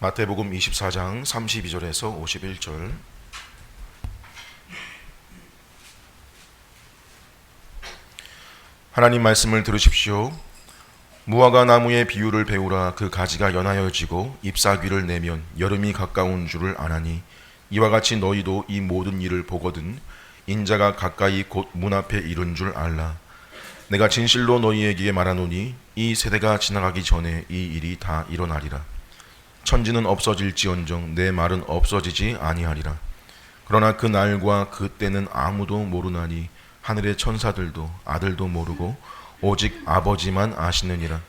마태복음 24장 32절에서 51절. 하나님 말씀을 들으십시오. 무화과 나무의 비유를 배우라. 그 가지가 연하여지고 잎사귀를 내면 여름이 가까운 줄을 아나니 이와 같이 너희도 이 모든 일을 보거든 인자가 가까이 곧 문 앞에 이른 줄 알라. 내가 진실로 너희에게 말하노니 이 세대가 지나가기 전에 이 일이 다 일어나리라. 천지는 없어질지언정 내 말은 없어지지 아니하리라. 그러나 그 날과 그 때는 아무도 모르나니 하늘의 천사들도 아들도 모르고 오직 아버지만 아시느니라.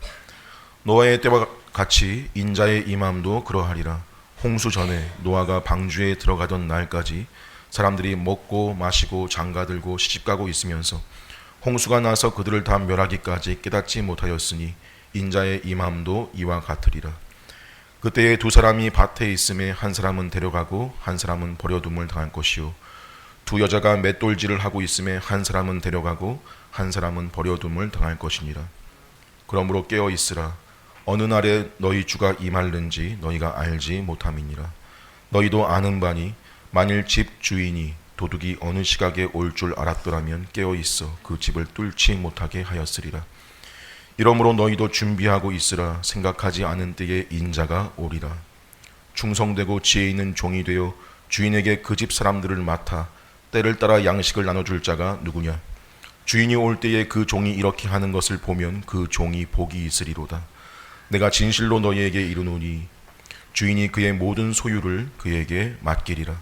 노아의 때와 같이 인자의 임함도 그러하리라. 홍수 전에 노아가 방주에 들어가던 날까지 사람들이 먹고 마시고 장가들고 시집가고 있으면서 홍수가 나서 그들을 다 멸하기까지 깨닫지 못하였으니 인자의 임함도 이와 같으리라. 그때에 두 사람이 밭에 있음에 한 사람은 데려가고 한 사람은 버려둠을 당할 것이요 두 여자가 맷돌질을 하고 있음에 한 사람은 데려가고 한 사람은 버려둠을 당할 것이니라. 그러므로 깨어 있으라. 어느 날에 너희 주가 임할는지 너희가 알지 못함이니라. 너희도 아는 바니 만일 집 주인이 도둑이 어느 시각에 올 줄 알았더라면 깨어 있어 그 집을 뚫지 못하게 하였으리라. 이러므로 너희도 준비하고 있으라. 생각하지 않은 때에 인자가 오리라. 충성되고 지혜 있는 종이 되어 주인에게 그 집 사람들을 맡아 때를 따라 양식을 나눠줄 자가 누구냐. 주인이 올 때에 그 종이 이렇게 하는 것을 보면 그 종이 복이 있으리로다. 내가 진실로 너희에게 이르노니 주인이 그의 모든 소유를 그에게 맡기리라.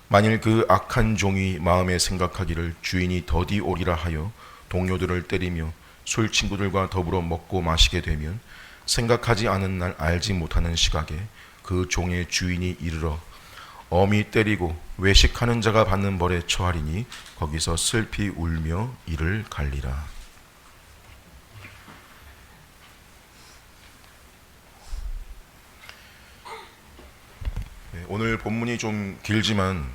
만일 그 악한 종이 마음에 생각하기를 주인이 더디 오리라 하여 동료들을 때리며 술 친구들과 더불어 먹고 마시게 되면 생각하지 않은 날 알지 못하는 시각에 그 종의 주인이 이르러 엄히 때리고 외식하는 자가 받는 벌에 처하리니 거기서 슬피 울며 이를 갈리라. 오늘 본문이 좀 길지만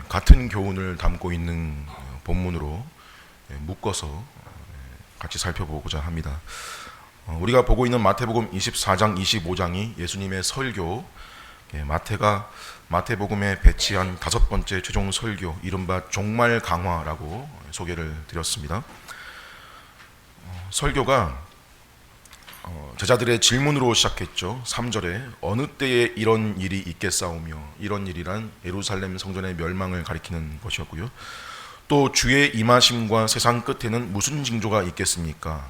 같은 교훈을 담고 있는 본문으로 묶어서 같이 살펴보고자 합니다. 우리가 보고 있는 마태복음 24장, 25장이 예수님의 설교, 마태가 마태복음에 배치한 5번째 최종 설교, 이른바 종말 강화라고 소개를 드렸습니다. 설교가 제자들의 질문으로 시작했죠. 3절에 어느 때에 이런 일이 있겠사오며, 이런 일이란 예루살렘 성전의 멸망을 가리키는 것이었고요. 또 주의 임하심과 세상 끝에는 무슨 징조가 있겠습니까?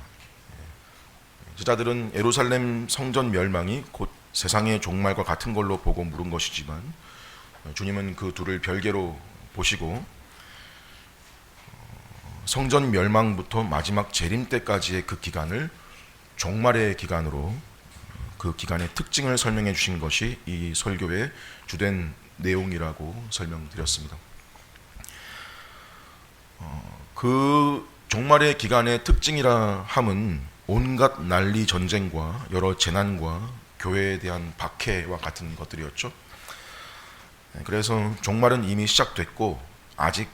제자들은 예루살렘 성전 멸망이 곧 세상의 종말과 같은 걸로 보고 물은 것이지만 주님은 그 둘을 별개로 보시고 성전 멸망부터 마지막 재림 때까지의 그 기간을 종말의 기간으로, 그 기간의 특징을 설명해 주신 것이 이 설교의 주된 내용이라고 설명드렸습니다. 그 종말의 기간의 특징이라 함은 온갖 난리 전쟁과 여러 재난과 교회에 대한 박해와 같은 것들이었죠. 그래서 종말은 이미 시작됐고 아직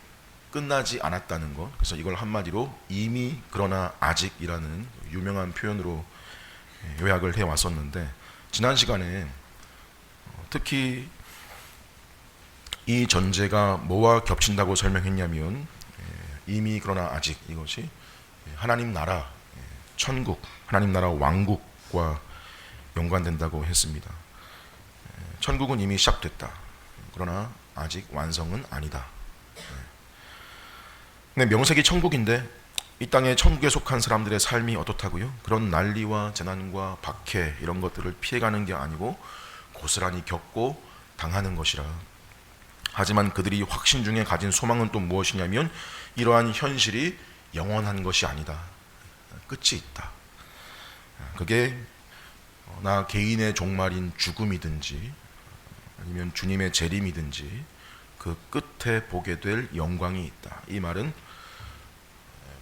끝나지 않았다는 것. 그래서 이걸 한마디로 이미 그러나 아직이라는 유명한 표현으로 요약을 해왔었는데, 지난 시간에 특히 이 전제가 뭐와 겹친다고 설명했냐면 이미 그러나 아직, 이것이 하나님 나라, 천국, 하나님 나라 왕국과 연관된다고 했습니다. 천국은 이미 시작됐다. 그러나 아직 완성은 아니다. 근데 명색이 천국인데 이 땅에 천국에 속한 사람들의 삶이 어떻다고요? 그런 난리와 재난과 박해 이런 것들을 피해가는 게 아니고 고스란히 겪고 당하는 것이라. 하지만 그들이 확신 중에 가진 소망은 또 무엇이냐면 이러한 현실이 영원한 것이 아니다. 끝이 있다. 그게 나 개인의 종말인 죽음이든지 아니면 주님의 재림이든지 그 끝에 보게 될 영광이 있다. 이 말은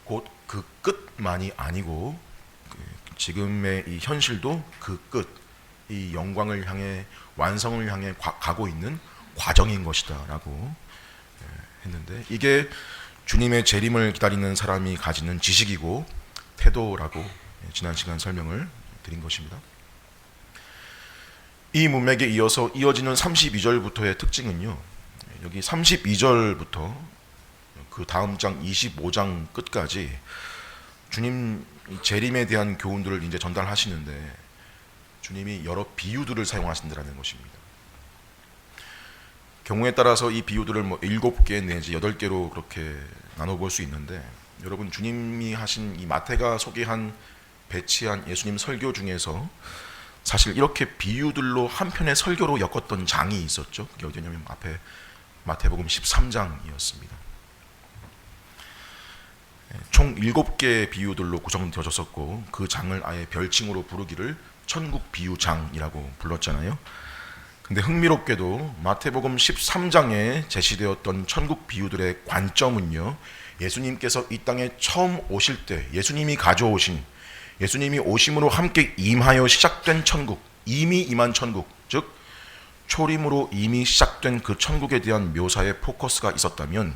곧 그 끝만이 아니고 지금의 이 현실도 그 끝, 이 영광을 향해, 완성을 향해 가고 있는 과정인 것이다 라고 했는데, 이게 주님의 재림을 기다리는 사람이 가지는 지식이고 태도라고 지난 시간 설명을 드린 것입니다. 이 문맥에 이어서 이어지는 32절부터의 특징은요, 여기 32절부터 그 다음 장 25장 끝까지 주님 재림에 대한 교훈들을 이제 전달하시는데 주님이 여러 비유들을 사용하신다는 것입니다. 경우에 따라서 이 비유들을 7개 내지 8개로 그렇게 나눠볼 수 있는데, 여러분 주님이 하신 이 마태가 소개한 배치한 예수님 설교 중에서 사실 이렇게 비유들로 한 편의 설교로 엮었던 장이 있었죠. 그게 어디냐면 앞에 마태복음 13장이었습니다. 총 7개의 비유들로 구성되어졌었고 그 장을 아예 별칭으로 부르기를 천국 비유장이라고 불렀잖아요. 근데 흥미롭게도 마태복음 13장에 제시되었던 천국 비유들의 관점은요, 예수님께서 이 땅에 처음 오실 때 예수님이 가져오신, 예수님이 오심으로 함께 임하여 시작된 천국, 이미 임한 천국, 즉 초림으로 이미 시작된 그 천국에 대한 묘사에 포커스가 있었다면,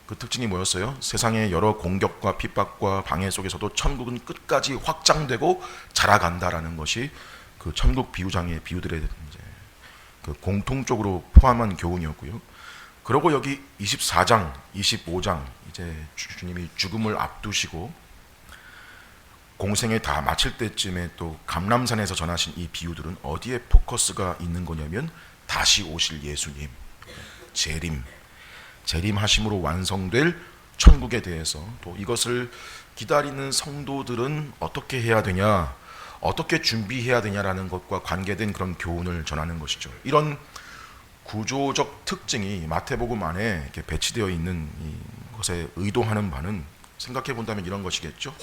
그 특징이 뭐였어요? 세상의 여러 공격과 핍박과 방해 속에서도 천국은 끝까지 확장되고 자라간다라는 것이 그 천국 비유장의 비유들의 이제 그 공통적으로 포함한 교훈이었고요. 그리고 여기 24장, 25장 이제 주님이 죽음을 앞두시고 공생에 다 마칠 때쯤에 또 감람산에서 전하신 이 비유들은 어디에 포커스가 있는 거냐면 다시 오실 예수님, 재림하심으로 완성될 천국에 대해서, 또 이것을 기다리는 성도들은 어떻게 해야 되냐, 어떻게 준비해야 되냐라는 것과 관계된 그런 교훈을 전하는 것이죠. 이런 구조적 특징이 마태복음 안에 이렇게 배치되어 있는 것에 의도하는 바는, 생각해 본다면 이런 것이겠죠.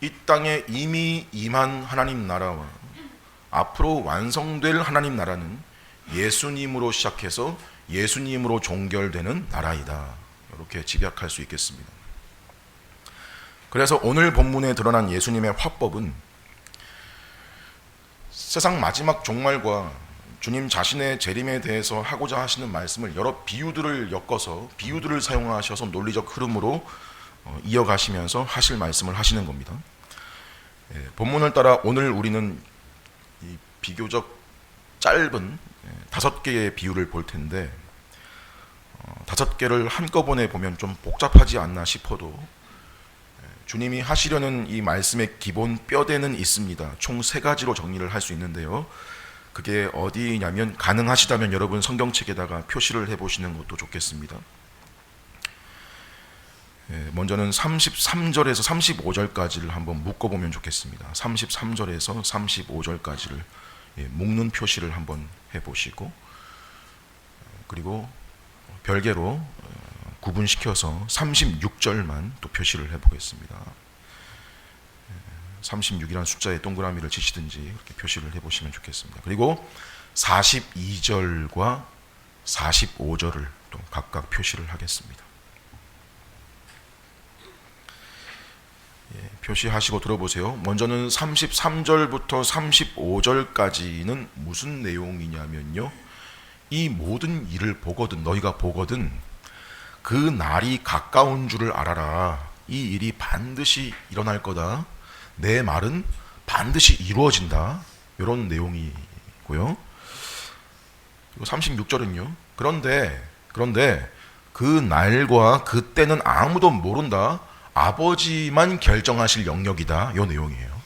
이 땅에 이미 임한 하나님 나라와 앞으로 완성될 하나님 나라는 예수님으로 시작해서 예수님으로 종결되는 나라이다, 이렇게 집약할 수 있겠습니다. 그래서 오늘 본문에 드러난 예수님의 화법은 세상 마지막 종말과 주님 자신의 재림에 대해서 하고자 하시는 말씀을 여러 비유들을 엮어서 비유들을 사용하셔서 논리적 흐름으로 이어가시면서 하실 말씀을 하시는 겁니다. 본문을 따라 오늘 우리는 이 비교적 짧은 5개의 비유를 볼 텐데, 5개를 한꺼번에 보면 좀 복잡하지 않나 싶어도 주님이 하시려는 이 말씀의 기본 뼈대는 있습니다. 총 3가지로 정리를 할 수 있는데요, 그게 어디냐면, 가능하시다면 여러분 성경책에다가 표시를 해보시는 것도 좋겠습니다. 먼저는 33절에서 35절까지를 한번 묶어보면 좋겠습니다. 33절에서 35절까지를 묶는 표시를 한번 해보시고, 그리고 별개로 구분시켜서 36절만 또 표시를 해보겠습니다. 36이라는 숫자에 동그라미를 치시든지 그렇게 표시를 해보시면 좋겠습니다. 그리고 42절과 45절을 또 각각 표시를 하겠습니다. 표시하시고 들어보세요. 먼저는 33절부터 35절까지는 무슨 내용이냐면요, 이 모든 일을 보거든, 너희가 보거든 그 날이 가까운 줄을 알아라. 이 일이 반드시 일어날 거다. 내 말은 반드시 이루어진다. 이런 내용이고요. 그리고 36절은요, 그런데 그 날과 그 때는 아무도 모른다. 아버지만 결정하실 영역이다. 이 내용이에요.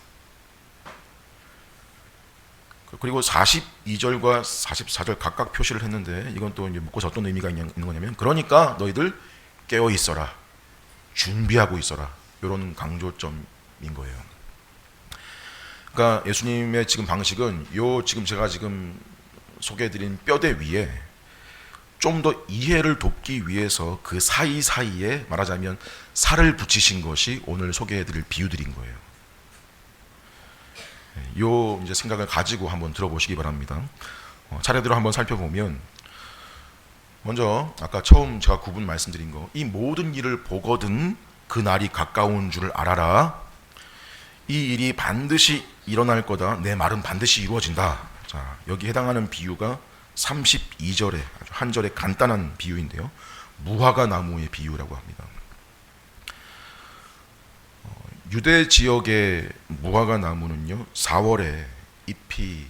그리고 42절과 44절 각각 표시를 했는데, 이건 또 이제 묶어서 어떤 의미가 있는 거냐면, 그러니까 너희들 깨어 있어라, 준비하고 있어라, 이런 강조점인 거예요. 그러니까 예수님의 지금 방식은 지금 제가 소개해드린 뼈대 위에 좀 더 이해를 돕기 위해서 그 사이사이에 말하자면 살을 붙이신 것이 오늘 소개해드릴 비유들인 거예요. 요 이제 생각을 가지고 한번 들어보시기 바랍니다. 차례대로 한번 살펴보면, 먼저 아까 처음 제가 구분 말씀드린 거, 이 모든 일을 보거든 그 날이 가까운 줄을 알아라. 이 일이 반드시 일어날 거다. 내 말은 반드시 이루어진다. 자, 여기 해당하는 비유가 32절에 아주 한 절의 간단한 비유인데요, 무화과 나무의 비유라고 합니다. 유대 지역의 무화과 나무는요 4월에 잎이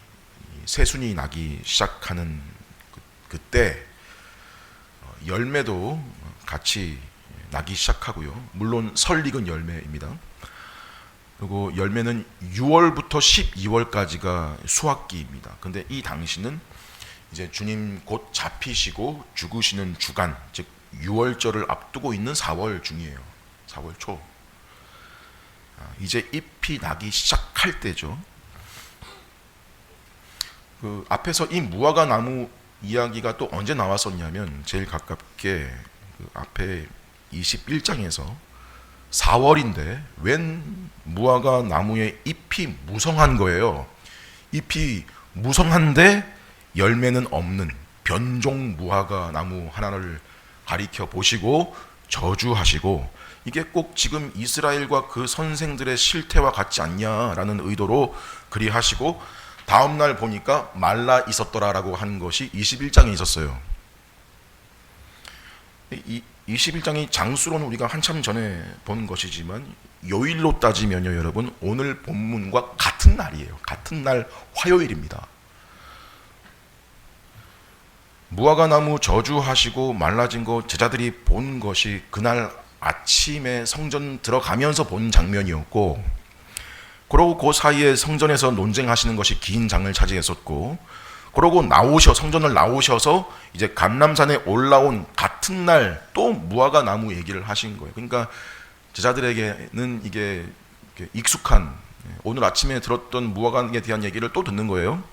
새순이 나기 시작하는 그때 열매도 같이 나기 시작하고요. 물론 설익은 열매입니다. 그리고 열매는 6월부터 12월까지가 수확기입니다. 근데 이 당시는 이제 주님 곧 잡히시고 죽으시는 주간, 즉 6월절을 앞두고 있는 4월 중이에요. 4월 초. 이제 잎이 나기 시작할 때죠. 그 앞에서 이 무화과 나무 이야기가 또 언제 나왔었냐면 제일 가깝게 그 앞에 21장에서 4월인데 웬 무화과 나무의 잎이 무성한 거예요. 잎이 무성한데 열매는 없는 변종 무화과 나무 하나를 가리켜 보시고 저주하시고, 이게 꼭 지금 이스라엘과 그 선생들의 실태와 같지 않냐라는 의도로 그리하시고, 다음날 보니까 말라 있었더라라고 한 것이 21장에 있었어요. 이 21장이 장수로는 우리가 한참 전에 본 것이지만 요일로 따지면요 여러분, 오늘 본문과 같은 날이에요. 같은 날 화요일입니다. 무화과 나무 저주하시고 말라진 거 제자들이 본 것이 그날 아침에 성전 들어가면서 본 장면이었고, 그러고 그 사이에 성전에서 논쟁하시는 것이 긴 장을 차지했었고, 그러고 성전을 나오셔서 이제 감람산에 올라온 같은 날 또 무화과 나무 얘기를 하신 거예요. 그러니까 제자들에게는 이게 익숙한, 오늘 아침에 들었던 무화과에 대한 얘기를 또 듣는 거예요.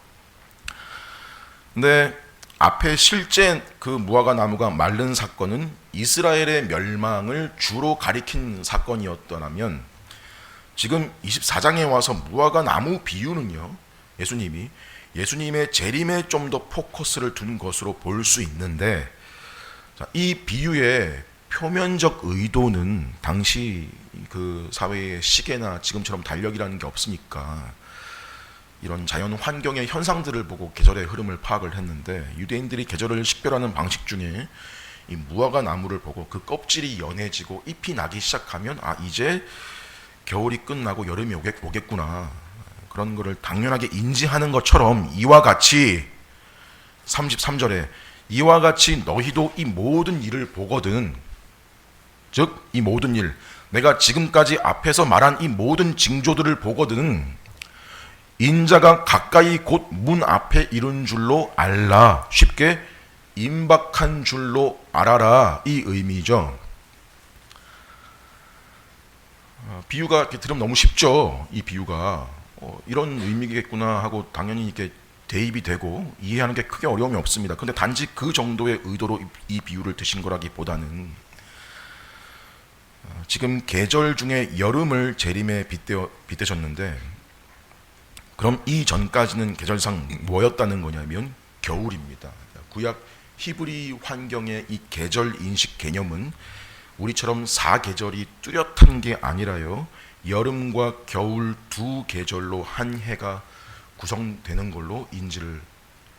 근데 앞에 실제 그 무화과 나무가 마른 사건은 이스라엘의 멸망을 주로 가리킨 사건이었더라면, 지금 24장에 와서 무화과 나무 비유는요, 예수님의 재림에 좀 더 포커스를 둔 것으로 볼 수 있는데, 이 비유의 표면적 의도는 당시 그 사회의 시계나 지금처럼 달력이라는 게 없으니까 이런 자연 환경의 현상들을 보고 계절의 흐름을 파악을 했는데, 유대인들이 계절을 식별하는 방식 중에 이 무화과 나무를 보고 그 껍질이 연해지고 잎이 나기 시작하면 이제 겨울이 끝나고 여름이 오겠구나, 그런 거를 당연하게 인지하는 것처럼 이와 같이 33절에 이와 같이 너희도 이 모든 일을 보거든, 즉 이 모든 일, 내가 지금까지 앞에서 말한 이 모든 징조들을 보거든 인자가 가까이 곧 문 앞에 이른 줄로 알라, 쉽게 임박한 줄로 알아라, 이 의미죠. 비유가 이렇게 들으면 너무 쉽죠. 이 비유가 이런 의미겠구나 하고 당연히 이렇게 대입이 되고 이해하는 게 크게 어려움이 없습니다. 근데 단지 그 정도의 의도로 이 비유를 드신 거라기보다는 지금 계절 중에 여름을 재림에 빗대셨는데, 그럼 이 전까지는 계절상 뭐였다는 거냐면 겨울입니다. 구약 히브리 환경의 이 계절 인식 개념은 우리처럼 4계절이 뚜렷한 게 아니라요, 여름과 겨울 두 계절로 한 해가 구성되는 걸로 인지를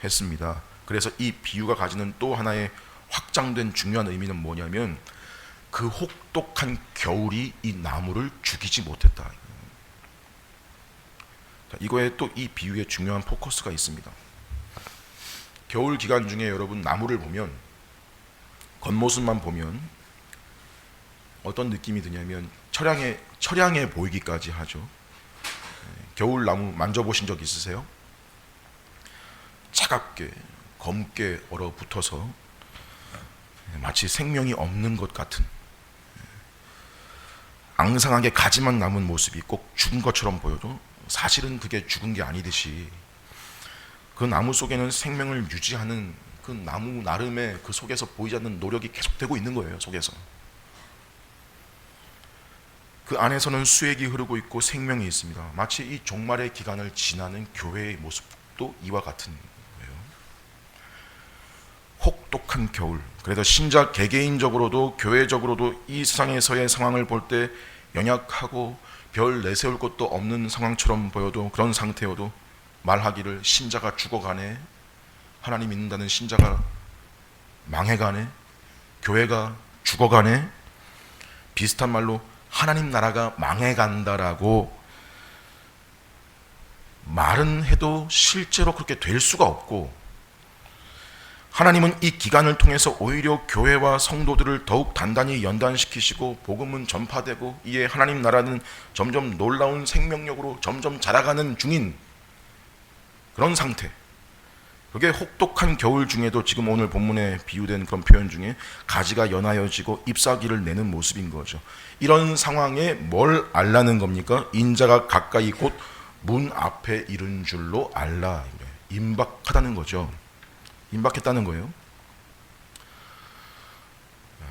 했습니다. 그래서 이 비유가 가지는 또 하나의 확장된 중요한 의미는 뭐냐면, 그 혹독한 겨울이 이 나무를 죽이지 못했다. 이거에 또 이 비유에 중요한 포커스가 있습니다. 겨울 기간 중에 여러분 나무를 보면, 겉모습만 보면 어떤 느낌이 드냐면 처량해 보이기까지 하죠. 겨울 나무 만져보신 적 있으세요? 차갑게 검게 얼어붙어서 마치 생명이 없는 것 같은, 앙상하게 가지만 남은 모습이 꼭 죽은 것처럼 보여도 사실은 그게 죽은 게 아니듯이, 그 나무 속에는 생명을 유지하는 그 나무 나름의 그 속에서 보이지 않는 노력이 계속되고 있는 거예요. 속에서 그 안에서는 수액이 흐르고 있고 생명이 있습니다. 마치 이 종말의 기간을 지나는 교회의 모습도 이와 같은 거예요. 혹독한 겨울. 그래서 신자 개개인적으로도 교회적으로도 이 세상에서의 상황을 볼 때 연약하고 별 내세울 것도 없는 상황처럼 보여도, 그런 상태여도 말하기를 신자가 죽어가네, 하나님 믿는다는 신자가 망해가네, 교회가 죽어가네, 비슷한 말로 하나님 나라가 망해간다라고 말은 해도 실제로 그렇게 될 수가 없고, 하나님은 이 기간을 통해서 오히려 교회와 성도들을 더욱 단단히 연단시키시고 복음은 전파되고 이에 하나님 나라는 점점 놀라운 생명력으로 점점 자라가는 중인 그런 상태. 그게 혹독한 겨울 중에도 지금 오늘 본문에 비유된 그런 표현 중에 가지가 연하여지고 잎사귀를 내는 모습인 거죠. 이런 상황에 뭘 알라는 겁니까? 인자가 가까이 곧 문 앞에 이른 줄로 알라. 임박하다는 거죠. 임박했다는 거예요.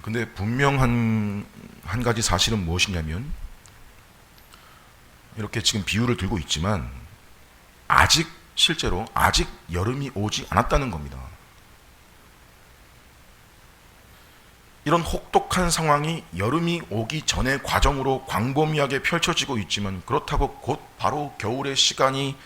근데 분명한 한 가지 사실은 무엇이냐면, 이렇게 지금 비유를 들고 있지만 실제로 아직 여름이 오지 않았다는 겁니다. 이런 혹독한 상황이 여름이 오기 전의 과정으로 광범위하게 펼쳐지고 있지만, 그렇다고 곧 바로 겨울의 시간이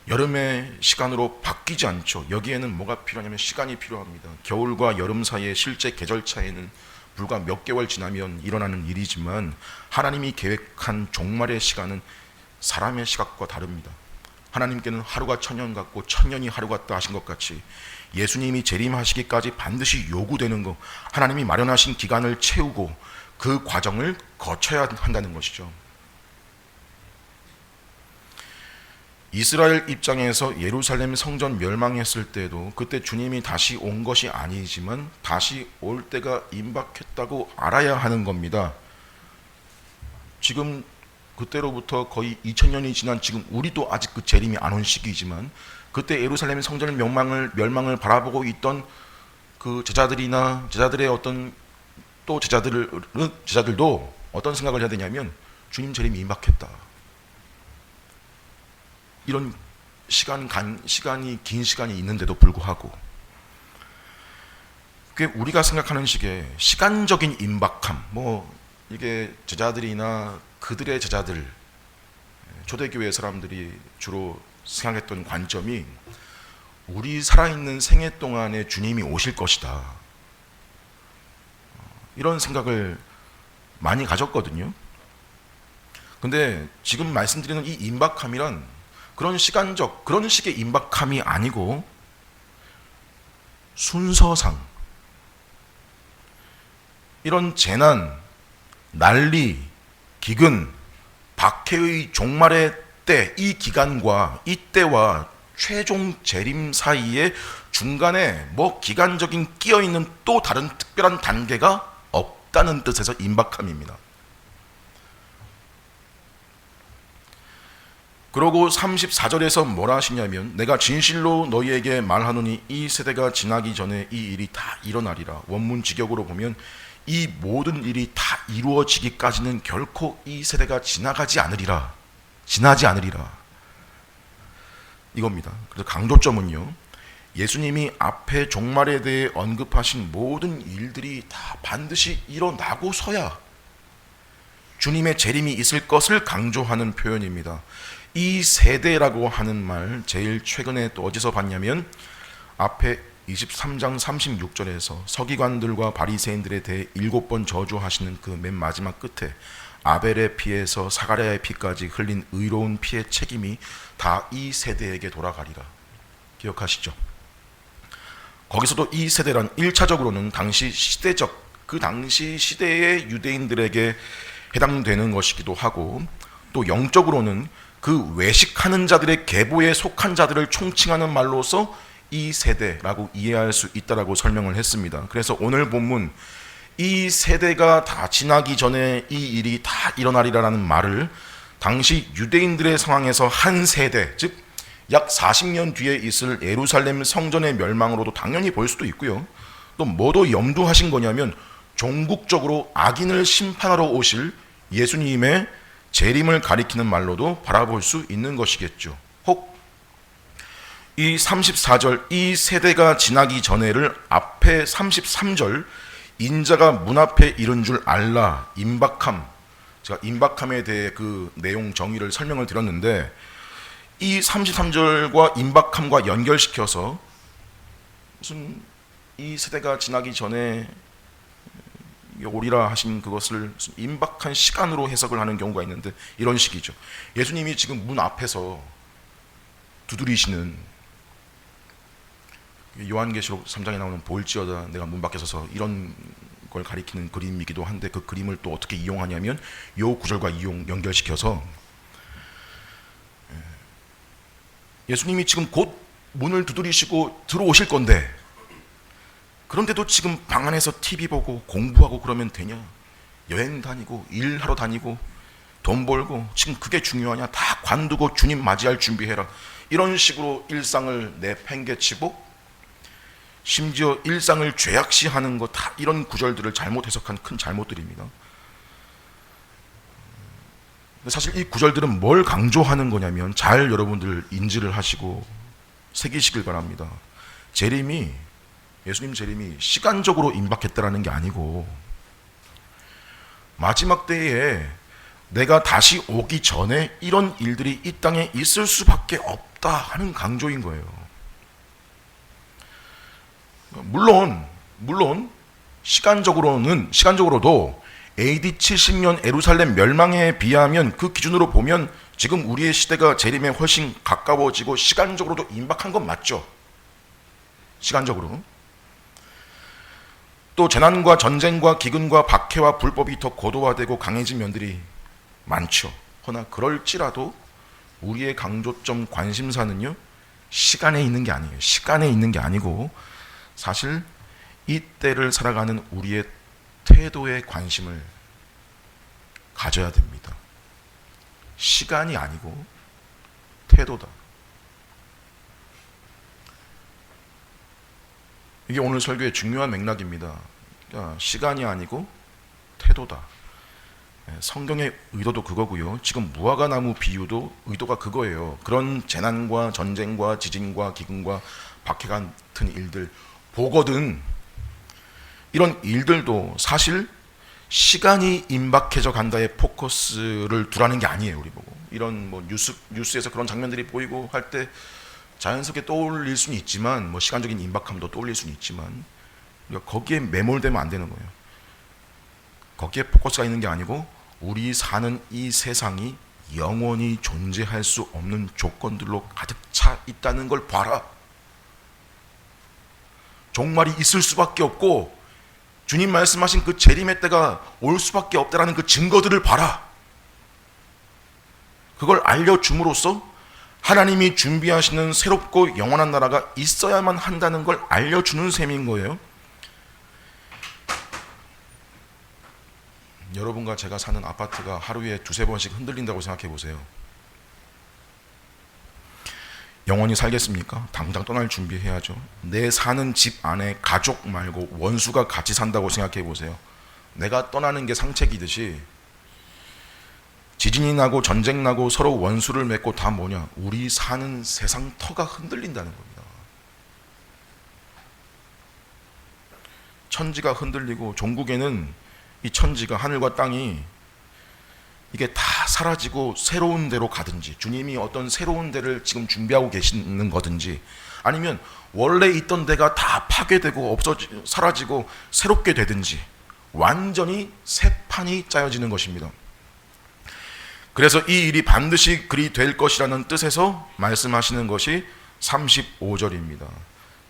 여름의 시간으로 바뀌지 않죠. 여기에는 뭐가 필요하냐면 시간이 필요합니다. 겨울과 여름 사이의 실제 계절 차이는 불과 몇 개월 지나면 일어나는 일이지만, 하나님이 계획한 종말의 시간은 사람의 시각과 다릅니다. 하나님께는 하루가 천년 같고 천년이 하루 같다 하신 것 같이 예수님이 재림하시기까지 반드시 요구되는 것, 하나님이 마련하신 기간을 채우고 그 과정을 거쳐야 한다는 것이죠. 이스라엘 입장에서 예루살렘 성전 멸망했을 때도 그때 주님이 다시 온 것이 아니지만 다시 올 때가 임박했다고 알아야 하는 겁니다. 지금 그때로부터 거의 2000년이 지난 지금 우리도 아직 그 재림이 안 온 시기이지만, 그때 예루살렘 성전의 멸망을 바라보고 있던 그 제자들의 어떤 또 제자들도 어떤 생각을 해야 되냐면, 주님 재림이 임박했다. 이런 시간이 긴 시간이 있는데도 불구하고, 그게 우리가 생각하는 식의 시간적인 임박함, 이게 제자들이나 그들의 제자들, 초대교회 사람들이 주로 생각했던 관점이 우리 살아있는 생애 동안에 주님이 오실 것이다, 이런 생각을 많이 가졌거든요. 근데 지금 말씀드리는 이 임박함이란 그런 식의 임박함이 아니고, 순서상 이런 재난, 난리, 기근, 박해의 종말의 때, 이 기간과 이 때와 최종 재림 사이에 중간에 기간적인 끼어있는 또 다른 특별한 단계가 없다는 뜻에서 임박함입니다. 그러고 34절에서 뭐라 하시냐면, 내가 진실로 너희에게 말하노니 이 세대가 지나기 전에 이 일이 다 일어나리라. 원문 직역으로 보면 이 모든 일이 다 이루어지기까지는 결코 이 세대가 지나지 않으리라, 이겁니다. 그래서 강조점은요, 예수님이 앞에 종말에 대해 언급하신 모든 일들이 다 반드시 일어나고서야 주님의 재림이 있을 것을 강조하는 표현입니다. 이 세대라고 하는 말 제일 최근에 또 어디서 봤냐면, 앞에 23장 36절에서 서기관들과 바리새인들에 대해 7번 저주하시는 그 맨 마지막 끝에 아벨의 피에서 사가랴의 피까지 흘린 의로운 피의 책임이 다 이 세대에게 돌아가리라. 기억하시죠? 거기서도 이 세대란 1차적으로는 그 당시 시대의 유대인들에게 해당되는 것이기도 하고, 또 영적으로는 그 외식하는 자들의 계보에 속한 자들을 총칭하는 말로서 이 세대라고 이해할 수 있다라고 설명을 했습니다. 그래서 오늘 본문 이 세대가 다 지나기 전에 이 일이 다 일어나리라는 말을 당시 유대인들의 상황에서 한 세대, 즉 약 40년 뒤에 있을 예루살렘 성전의 멸망으로도 당연히 볼 수도 있고요. 또 뭐도 염두하신 거냐면, 종국적으로 악인을 심판하러 오실 예수님의 재림을 가리키는 말로도 바라볼 수 있는 것이겠죠. 혹 이 34절 이 세대가 지나기 전에를 앞에 33절 인자가 문 앞에 이른 줄 알라, 임박함, 제가 임박함에 대해 그 내용 정의를 설명을 드렸는데, 이 33절과 임박함과 연결시켜서 무슨 이 세대가 지나기 전에 오리라 하신 그것을 임박한 시간으로 해석을 하는 경우가 있는데 이런 식이죠. 예수님이 지금 문 앞에서 두드리시는 요한계시록 3장에 나오는 볼지어다 내가 문 밖에 서서 이런 걸 가리키는 그림이기도 한데 그 그림을 또 어떻게 이용하냐면 요 구절과 연결시켜서 예수님이 지금 곧 문을 두드리시고 들어오실 건데 그런데도 지금 방 안에서 TV 보고 공부하고 그러면 되냐? 여행 다니고 일하러 다니고 돈 벌고 지금 그게 중요하냐? 다 관두고 주님 맞이할 준비해라. 이런 식으로 일상을 내팽개치고 심지어 일상을 죄악시하는 것 다 이런 구절들을 잘못 해석한 큰 잘못들입니다. 사실 이 구절들은 뭘 강조하는 거냐면 잘 여러분들 인지를 하시고 새기시길 바랍니다. 예수님 재림이 시간적으로 임박했다라는 게 아니고 마지막 때에 내가 다시 오기 전에 이런 일들이 이 땅에 있을 수밖에 없다 하는 강조인 거예요. 물론 시간적으로도 AD 70년 에루살렘 멸망에 비하면 그 기준으로 보면 지금 우리의 시대가 재림에 훨씬 가까워지고 시간적으로도 임박한 건 맞죠. 시간적으로. 또 재난과 전쟁과 기근과 박해와 불법이 더 고도화되고 강해진 면들이 많죠. 허나 그럴지라도 우리의 강조점 관심사는요 시간에 있는 게 아니에요. 시간에 있는 게 아니고 사실 이 때를 살아가는 우리의 태도에 관심을 가져야 됩니다. 시간이 아니고 태도다. 이게 오늘 설교의 중요한 맥락입니다. 그러니까 시간이 아니고 태도다. 성경의 의도도 그거고요. 지금 무화과나무 비유도 의도가 그거예요. 그런 재난과 전쟁과 지진과 기근과 박해 같은 일들 보거든 이런 일들도 사실 시간이 임박해져 간다에 포커스를 두라는 게 아니에요. 우리 보고 이런 뭐 뉴스에서 그런 장면들이 보이고 할 때 자연스럽게 떠올릴 수는 있지만 뭐 시간적인 임박함도 떠올릴 수는 있지만 거기에 매몰되면 안 되는 거예요. 거기에 포커스가 있는 게 아니고 우리 사는 이 세상이 영원히 존재할 수 없는 조건들로 가득 차 있다는 걸 봐라. 종말이 있을 수밖에 없고 주님 말씀하신 그 재림의 때가 올 수밖에 없다라는 그 증거들을 봐라. 그걸 알려줌으로써 하나님이 준비하시는 새롭고 영원한 나라가 있어야만 한다는 걸 알려주는 셈인 거예요. 여러분과 제가 사는 아파트가 하루에 두세 번씩 흔들린다고 생각해 보세요. 영원히 살겠습니까? 당장 떠날 준비해야죠. 내 사는 집 안에 가족 말고 원수가 같이 산다고 생각해 보세요. 내가 떠나는 게 상책이듯이 지진이 나고 전쟁 나고 서로 원수를 맺고 다 뭐냐? 우리 사는 세상 터가 흔들린다는 겁니다. 천지가 흔들리고 종국에는 이 천지가 하늘과 땅이 이게 다 사라지고 새로운 데로 가든지 주님이 어떤 새로운 데를 지금 준비하고 계시는 거든지 아니면 원래 있던 데가 다 파괴되고 사라지고 새롭게 되든지 완전히 새 판이 짜여지는 것입니다. 그래서 이 일이 반드시 그리 될 것이라는 뜻에서 말씀하시는 것이 35절입니다.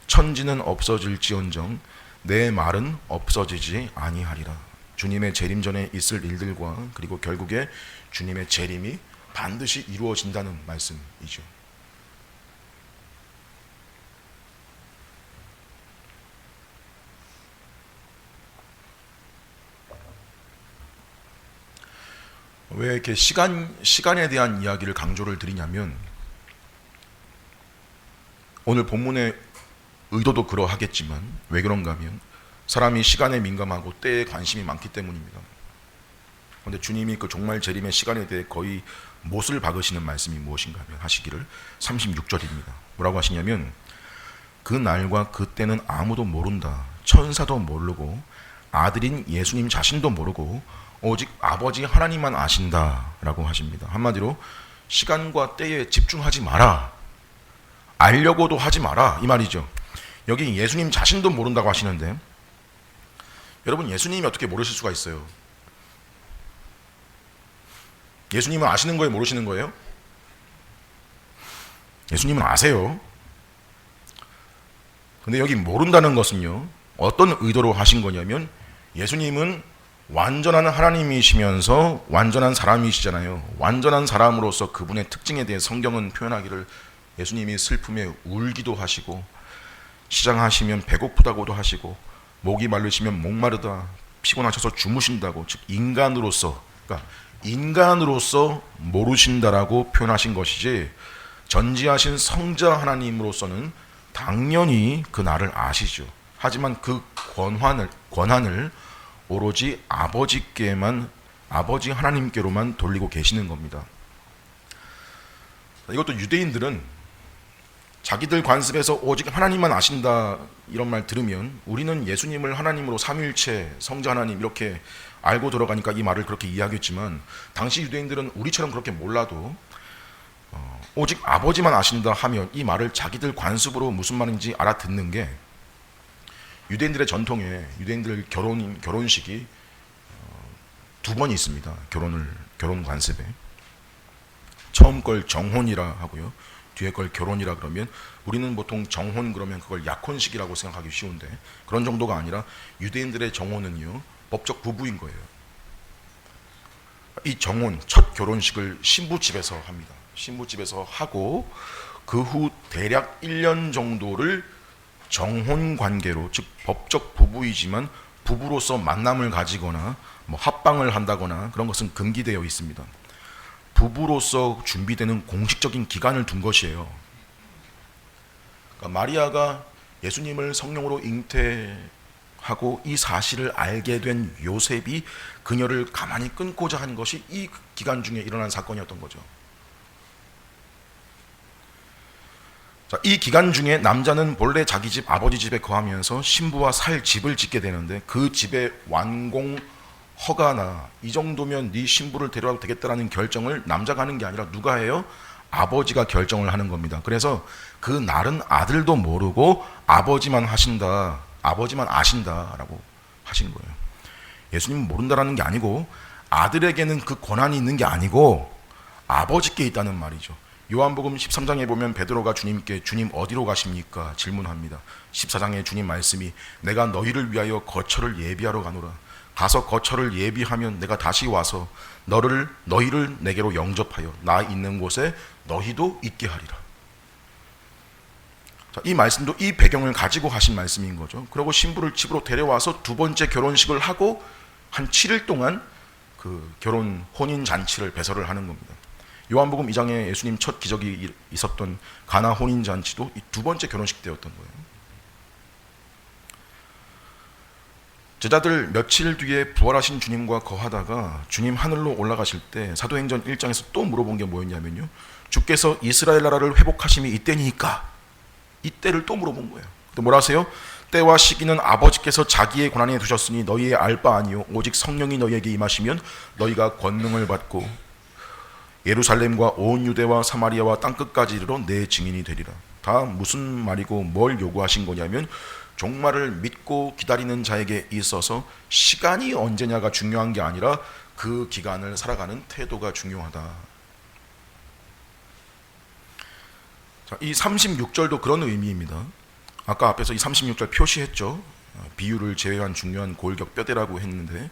천지는 없어질지언정 내 말은 없어지지 아니하리라. 주님의 재림 전에 있을 일들과 그리고 결국에 주님의 재림이 반드시 이루어진다는 말씀이죠. 왜 이렇게 시간에 대한 이야기를 강조를 드리냐면 오늘 본문의 의도도 그러하겠지만 왜 그런가 하면 사람이 시간에 민감하고 때에 관심이 많기 때문입니다. 그런데 주님이 그 종말 재림의 시간에 대해 거의 못을 박으시는 말씀이 무엇인가 하면 하시기를 36절입니다. 뭐라고 하시냐면 그 날과 그 때는 아무도 모른다. 천사도 모르고 아들인 예수님 자신도 모르고 오직 아버지 하나님만 아신다라고 하십니다. 한마디로 시간과 때에 집중하지 마라. 알려고도 하지 마라 이 말이죠. 여기 예수님 자신도 모른다고 하시는데 여러분, 예수님이 어떻게 모르실 수가 있어요? 예수님은 아시는 거예요? 모르시는 거예요? 예수님은 아세요. 근데 여기 모른다는 것은요, 어떤 의도로 하신 거냐면, 예수님은 완전한 하나님이시면서 완전한 사람이시잖아요. 완전한 사람으로서 그분의 특징에 대해 성경은 표현하기를, 예수님이 슬픔에 울기도 하시고, 시장하시면 배고프다고도 하시고, 목이 마르시면 목마르다, 피곤하셔서 주무신다고, 즉 인간으로서, 그러니까 인간으로서 모르신다라고 표현하신 것이지, 전지하신 성자 하나님으로서는 당연히 그 나를 아시죠. 하지만 그 권한을 오로지 아버지께만, 아버지 하나님께로만 돌리고 계시는 겁니다. 이것도 유대인들은 자기들 관습에서 오직 하나님만 아신다 이런 말 들으면, 우리는 예수님을 하나님으로 삼위일체 성자 하나님 이렇게 알고 들어가니까 이 말을 그렇게 이해하겠지만, 당시 유대인들은 우리처럼 그렇게 몰라도 오직 아버지만 아신다 하면 이 말을 자기들 관습으로 무슨 말인지 알아듣는 게, 유대인들의 전통에 유대인들 결혼식이 두 번이 있습니다. 결혼 관습에 처음 걸 정혼이라 하고요, 뒤에 걸 결혼이라 그러면, 우리는 보통 정혼 그러면 그걸 약혼식이라고 생각하기 쉬운데, 그런 정도가 아니라 유대인들의 정혼은요, 법적 부부인 거예요. 이 정혼, 첫 결혼식을 신부집에서 합니다. 신부집에서 하고 그 후 대략 1년 정도를 정혼 관계로, 즉 법적 부부이지만 부부로서 만남을 가지거나 뭐 합방을 한다거나 그런 것은 금기되어 있습니다. 부부로서 준비되는 공식적인 기간을 둔 것이에요. 그러니까 마리아가 예수님을 성령으로 잉태하고 이 사실을 알게 된 요셉이 그녀를 가만히 끊고자 한 것이 이 기간 중에 일어난 사건이었던 거죠. 자, 이 기간 중에 남자는 본래 자기 집 아버지 집에 거하면서 신부와 살 집을 짓게 되는데, 그 집의 완공 허가나 이 정도면 네 신부를 데려와도 되겠다라는 결정을 남자가 하는 게 아니라 누가 해요? 아버지가 결정을 하는 겁니다. 그래서 그 날은 아들도 모르고 아버지만 하신다, 아버지만 아신다라고 하신 거예요. 예수님은 모른다라는 게 아니고, 아들에게는 그 권한이 있는 게 아니고 아버지께 있다는 말이죠. 요한복음 13장에 보면 베드로가 주님께 주님 어디로 가십니까? 질문합니다. 14장에 주님 말씀이 내가 너희를 위하여 거처를 예비하러 가노라. 가서 거처를 예비하면 내가 다시 와서 너희를 내게로 영접하여 나 있는 곳에 너희도 있게 하리라. 자, 이 말씀도 이 배경을 가지고 하신 말씀인 거죠. 그리고 신부를 집으로 데려와서 두 번째 결혼식을 하고 한 7일 동안 그 결혼 혼인 잔치를 배설을 하는 겁니다. 요한복음 2장에 예수님 첫 기적이 있었던 가나 혼인 잔치도 이 두 번째 결혼식 때였던 거예요. 제자들 며칠 뒤에 부활하신 주님과 거하다가 주님 하늘로 올라가실 때 사도행전 1장에서 또 물어본 게 뭐였냐면요, 주께서 이스라엘 나라를 회복하심이 이때니까, 이때를 또 물어본 거예요. 근데 뭐라 하세요? 때와 시기는 아버지께서 자기의 권한에 두셨으니 너희의 알 바 아니요 오직 성령이 너희에게 임하시면 너희가 권능을 받고 예루살렘과 온 유대와 사마리아와 땅끝까지 이르러 내 증인이 되리라. 다 무슨 말이고 뭘 요구하신 거냐면, 종말을 믿고 기다리는 자에게 있어서 시간이 언제냐가 중요한 게 아니라 그 기간을 살아가는 태도가 중요하다. 자, 이 36절도 그런 의미입니다. 아까 앞에서 이 36절 표시했죠. 비유를 제외한 중요한 골격 뼈대라고 했는데,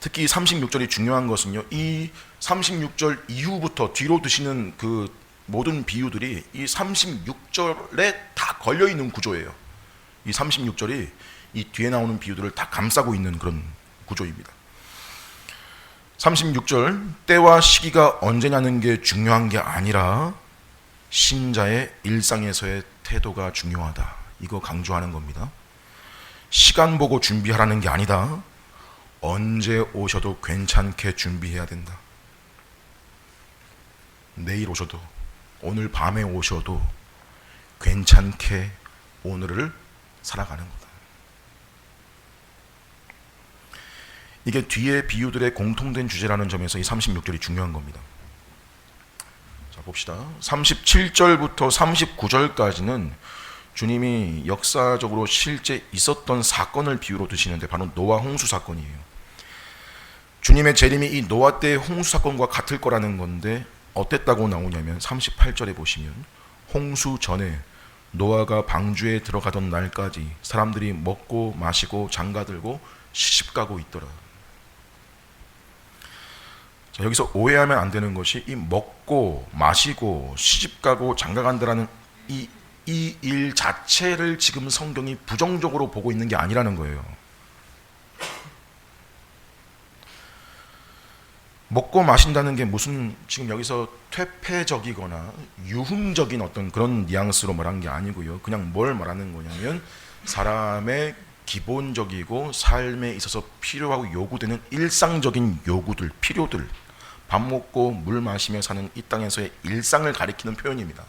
특히 36절이 중요한 것은요, 이 36절 이후부터 뒤로 드시는 그 모든 비유들이 이 36절에 다 걸려있는 구조예요. 이 36절이 이 뒤에 나오는 비유들을 다 감싸고 있는 그런 구조입니다. 36절, 때와 시기가 언제냐는 게 중요한 게 아니라 신자의 일상에서의 태도가 중요하다, 이거 강조하는 겁니다. 시간 보고 준비하라는 게 아니다, 언제 오셔도 괜찮게 준비해야 된다. 내일 오셔도, 오늘 밤에 오셔도 괜찮게 오늘을 살아가는 거다. 이게 뒤에 비유들의 공통된 주제라는 점에서 이 36절이 중요한 겁니다. 자, 봅시다. 37절부터 39절까지는 주님이 역사적으로 실제 있었던 사건을 비유로 드시는데 바로 노아 홍수 사건이에요. 주님의 재림이 이 노아 때의 홍수 사건과 같을 거라는 건데 어땠다고 나오냐면 38절에 보시면 홍수 전에 노아가 방주에 들어가던 날까지 사람들이 먹고 마시고 장가들고 시집가고 있더라. 자, 여기서 오해하면 안 되는 것이 이 먹고 마시고 시집가고 장가간다라는 이 일 자체를 지금 성경이 부정적으로 보고 있는 게 아니라는 거예요. 먹고 마신다는 게 무슨 지금 여기서 퇴폐적이거나 유흥적인 어떤 그런 뉘앙스로 말한 게 아니고요. 그냥 뭘 말하는 거냐면 사람의 기본적이고 삶에 있어서 필요하고 요구되는 일상적인 요구들, 필요들, 밥 먹고 물 마시며 사는 이 땅에서의 일상을 가리키는 표현입니다.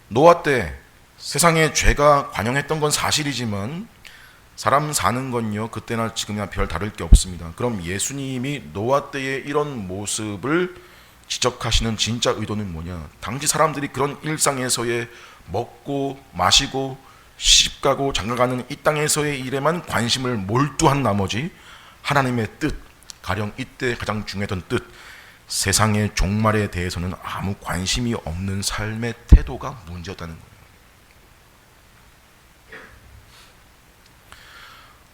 노아 때 세상에 죄가 관영했던 건 사실이지만 사람 사는 건요 그때나 지금이나 별 다를 게 없습니다. 그럼 예수님이 노아 때의 이런 모습을 지적하시는 진짜 의도는 뭐냐? 당시 사람들이 그런 일상에서의 먹고 마시고 시집가고 장가가는 이 땅에서의 일에만 관심을 몰두한 나머지 하나님의 뜻, 가령 이때 가장 중요했던 뜻, 세상의 종말에 대해서는 아무 관심이 없는 삶의 태도가 문제였다는 거예요.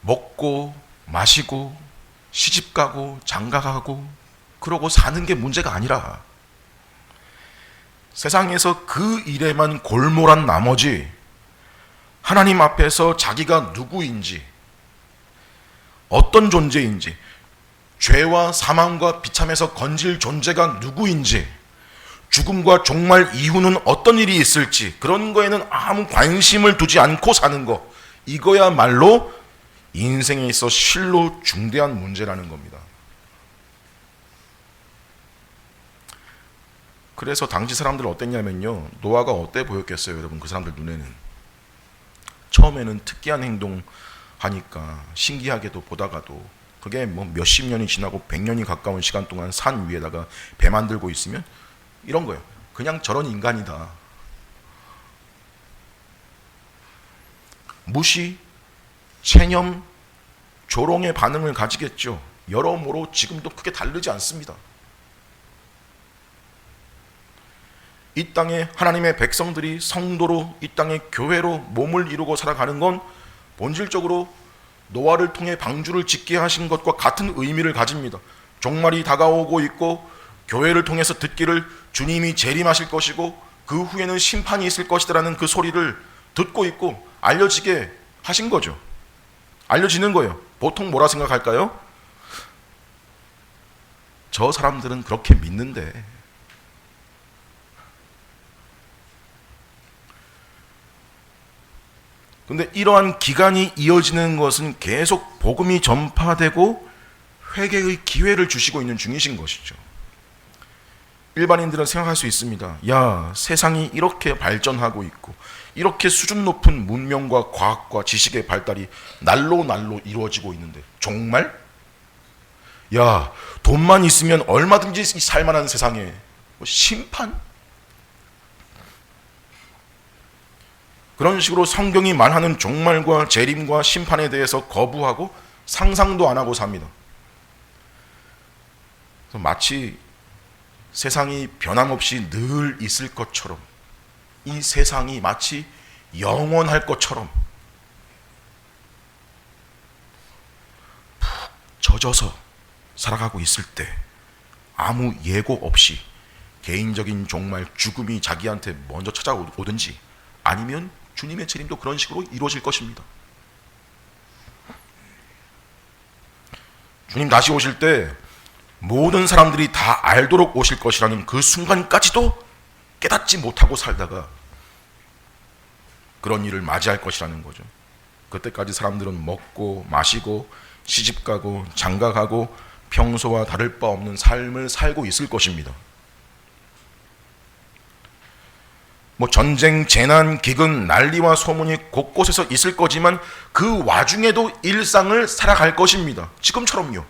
먹고 마시고 시집가고 장가가고 그러고 사는 게 문제가 아니라 세상에서 그 일에만 골몰한 나머지 하나님 앞에서 자기가 누구인지 어떤 존재인지 죄와 사망과 비참에서 건질 존재가 누구인지 죽음과 종말 이후는 어떤 일이 있을지 그런 거에는 아무 관심을 두지 않고 사는 거, 이거야말로 인생에 있어 실로 중대한 문제라는 겁니다. 그래서 당시 사람들은 어땠냐면요, 노아가 어때 보였겠어요 여러분? 그 사람들 눈에는 처음에는 특이한 행동 하니까 신기하게도 보다가도 그게 뭐 몇십 년이 지나고 100년이 가까운 시간 동안 산 위에다가 배 만들고 있으면 이런 거예요. 그냥 저런 인간이다. 무시, 체념, 조롱의 반응을 가지겠죠. 여러모로 지금도 크게 다르지 않습니다. 이 땅에 하나님의 백성들이 성도로 이 땅의 교회로 몸을 이루고 살아가는 건 본질적으로 노아를 통해 방주를 짓게 하신 것과 같은 의미를 가집니다. 종말이 다가오고 있고 교회를 통해서 듣기를 주님이 재림하실 것이고 그 후에는 심판이 있을 것이라는 그 소리를 듣고 있고 알려지게 하신 거죠. 알려지는 거예요. 보통 뭐라 생각할까요? 저 사람들은 그렇게 믿는데 근데 이러한 기간이 이어지는 것은 계속 복음이 전파되고 회개의 기회를 주시고 있는 중이신 것이죠. 일반인들은 생각할 수 있습니다. 야, 세상이 이렇게 발전하고 있고 이렇게 수준 높은 문명과 과학과 지식의 발달이 날로 이루어지고 있는데 정말? 야, 돈만 있으면 얼마든지 살만한 세상에 심판? 그런 식으로 성경이 말하는 종말과 재림과 심판에 대해서 거부하고 상상도 안 하고 삽니다. 마치 세상이 변함없이 늘 있을 것처럼, 이 세상이 마치 영원할 것처럼 푹 젖어서 살아가고 있을 때 아무 예고 없이 개인적인 종말, 죽음이 자기한테 먼저 찾아오든지 아니면 주님의 재림도 그런 식으로 이루어질 것입니다. 주님 다시 오실 때 모든 사람들이 다 알도록 오실 것이라는 그 순간까지도 깨닫지 못하고 살다가 그런 일을 맞이할 것이라는 거죠. 그때까지 사람들은 먹고 마시고 시집가고 장가가고 평소와 다를 바 없는 삶을 살고 있을 것입니다. 뭐 전쟁, 재난, 기근, 난리와 소문이 곳곳에서 있을 거지만 그 와중에도 일상을 살아갈 것입니다. 지금처럼요.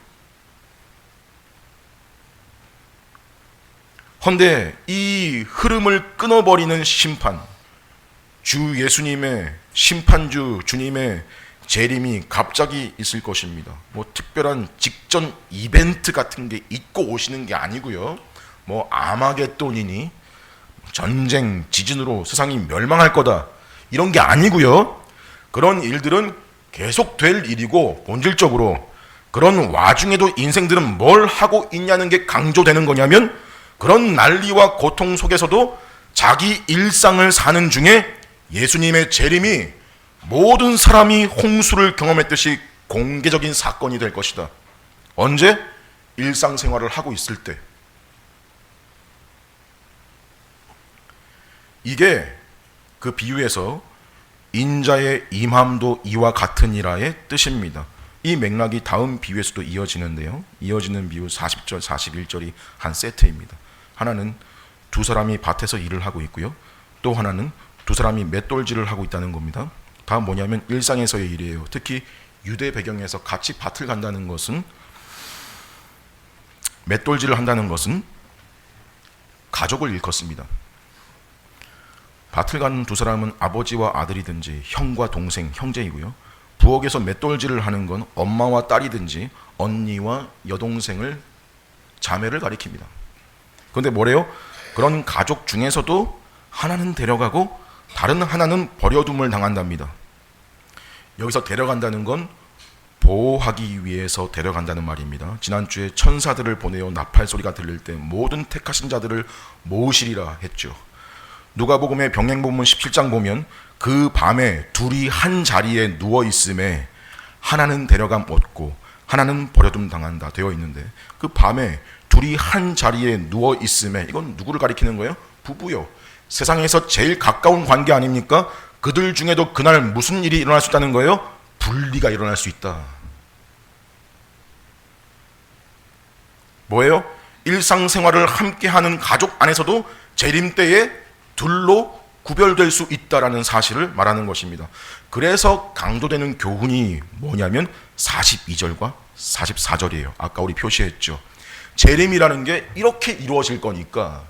헌데 이 흐름을 끊어버리는 심판, 주 예수님의 심판주 주님의 재림이 갑자기 있을 것입니다. 뭐 특별한 직전 이벤트 같은 게 있고 오시는 게 아니고요. 뭐 아마겟돈이니 전쟁, 지진으로 세상이 멸망할 거다 이런 게 아니고요. 그런 일들은 계속될 일이고 본질적으로 그런 와중에도 인생들은 뭘 하고 있냐는 게 강조되는 거냐면 그런 난리와 고통 속에서도 자기 일상을 사는 중에 예수님의 재림이 모든 사람이 홍수를 경험했듯이 공개적인 사건이 될 것이다. 언제? 일상생활을 하고 있을 때. 이게 그 비유에서 인자의 임함도 이와 같으니라의 뜻입니다. 이 맥락이 다음 비유에서도 이어지는데요. 이어지는 비유 40절, 41절이 한 세트입니다. 하나는 두 사람이 밭에서 일을 하고 있고요. 또 하나는 두 사람이 맷돌질을 하고 있다는 겁니다. 다 뭐냐면 일상에서의 일이에요. 특히 유대 배경에서 같이 밭을 간다는 것은, 맷돌질을 한다는 것은 가족을 일컫습니다. 밭을 가는 두 사람은 아버지와 아들이든지 형과 동생, 형제이고요. 부엌에서 맷돌질을 하는 건 엄마와 딸이든지 언니와 여동생을, 자매를 가리킵니다. 그런데 뭐래요? 그런 가족 중에서도 하나는 데려가고 다른 하나는 버려둠을 당한답니다. 여기서 데려간다는 건 보호하기 위해서 데려간다는 말입니다. 지난주에 천사들을 보내어 나팔 소리가 들릴 때 모든 택하신 자들을 모으시리라 했죠. 누가복음의 병행본문 17장 보면 그 밤에 둘이 한 자리에 누워 있음에 하나는 데려감 얻고 하나는 버려둠 당한다 되어 있는데, 그 밤에 둘이 한 자리에 누워 있음에 이건 누구를 가리키는 거예요? 부부요. 세상에서 제일 가까운 관계 아닙니까? 그들 중에도 그날 무슨 일이 일어날 수 있다는 거예요? 분리가 일어날 수 있다. 뭐예요? 일상생활을 함께하는 가족 안에서도 재림 때에 둘로 구별될 수 있다라는 사실을 말하는 것입니다. 그래서 강조되는 교훈이 뭐냐면 42절과 44절이에요. 아까 우리 표시했죠. 재림이라는 게 이렇게 이루어질 거니까,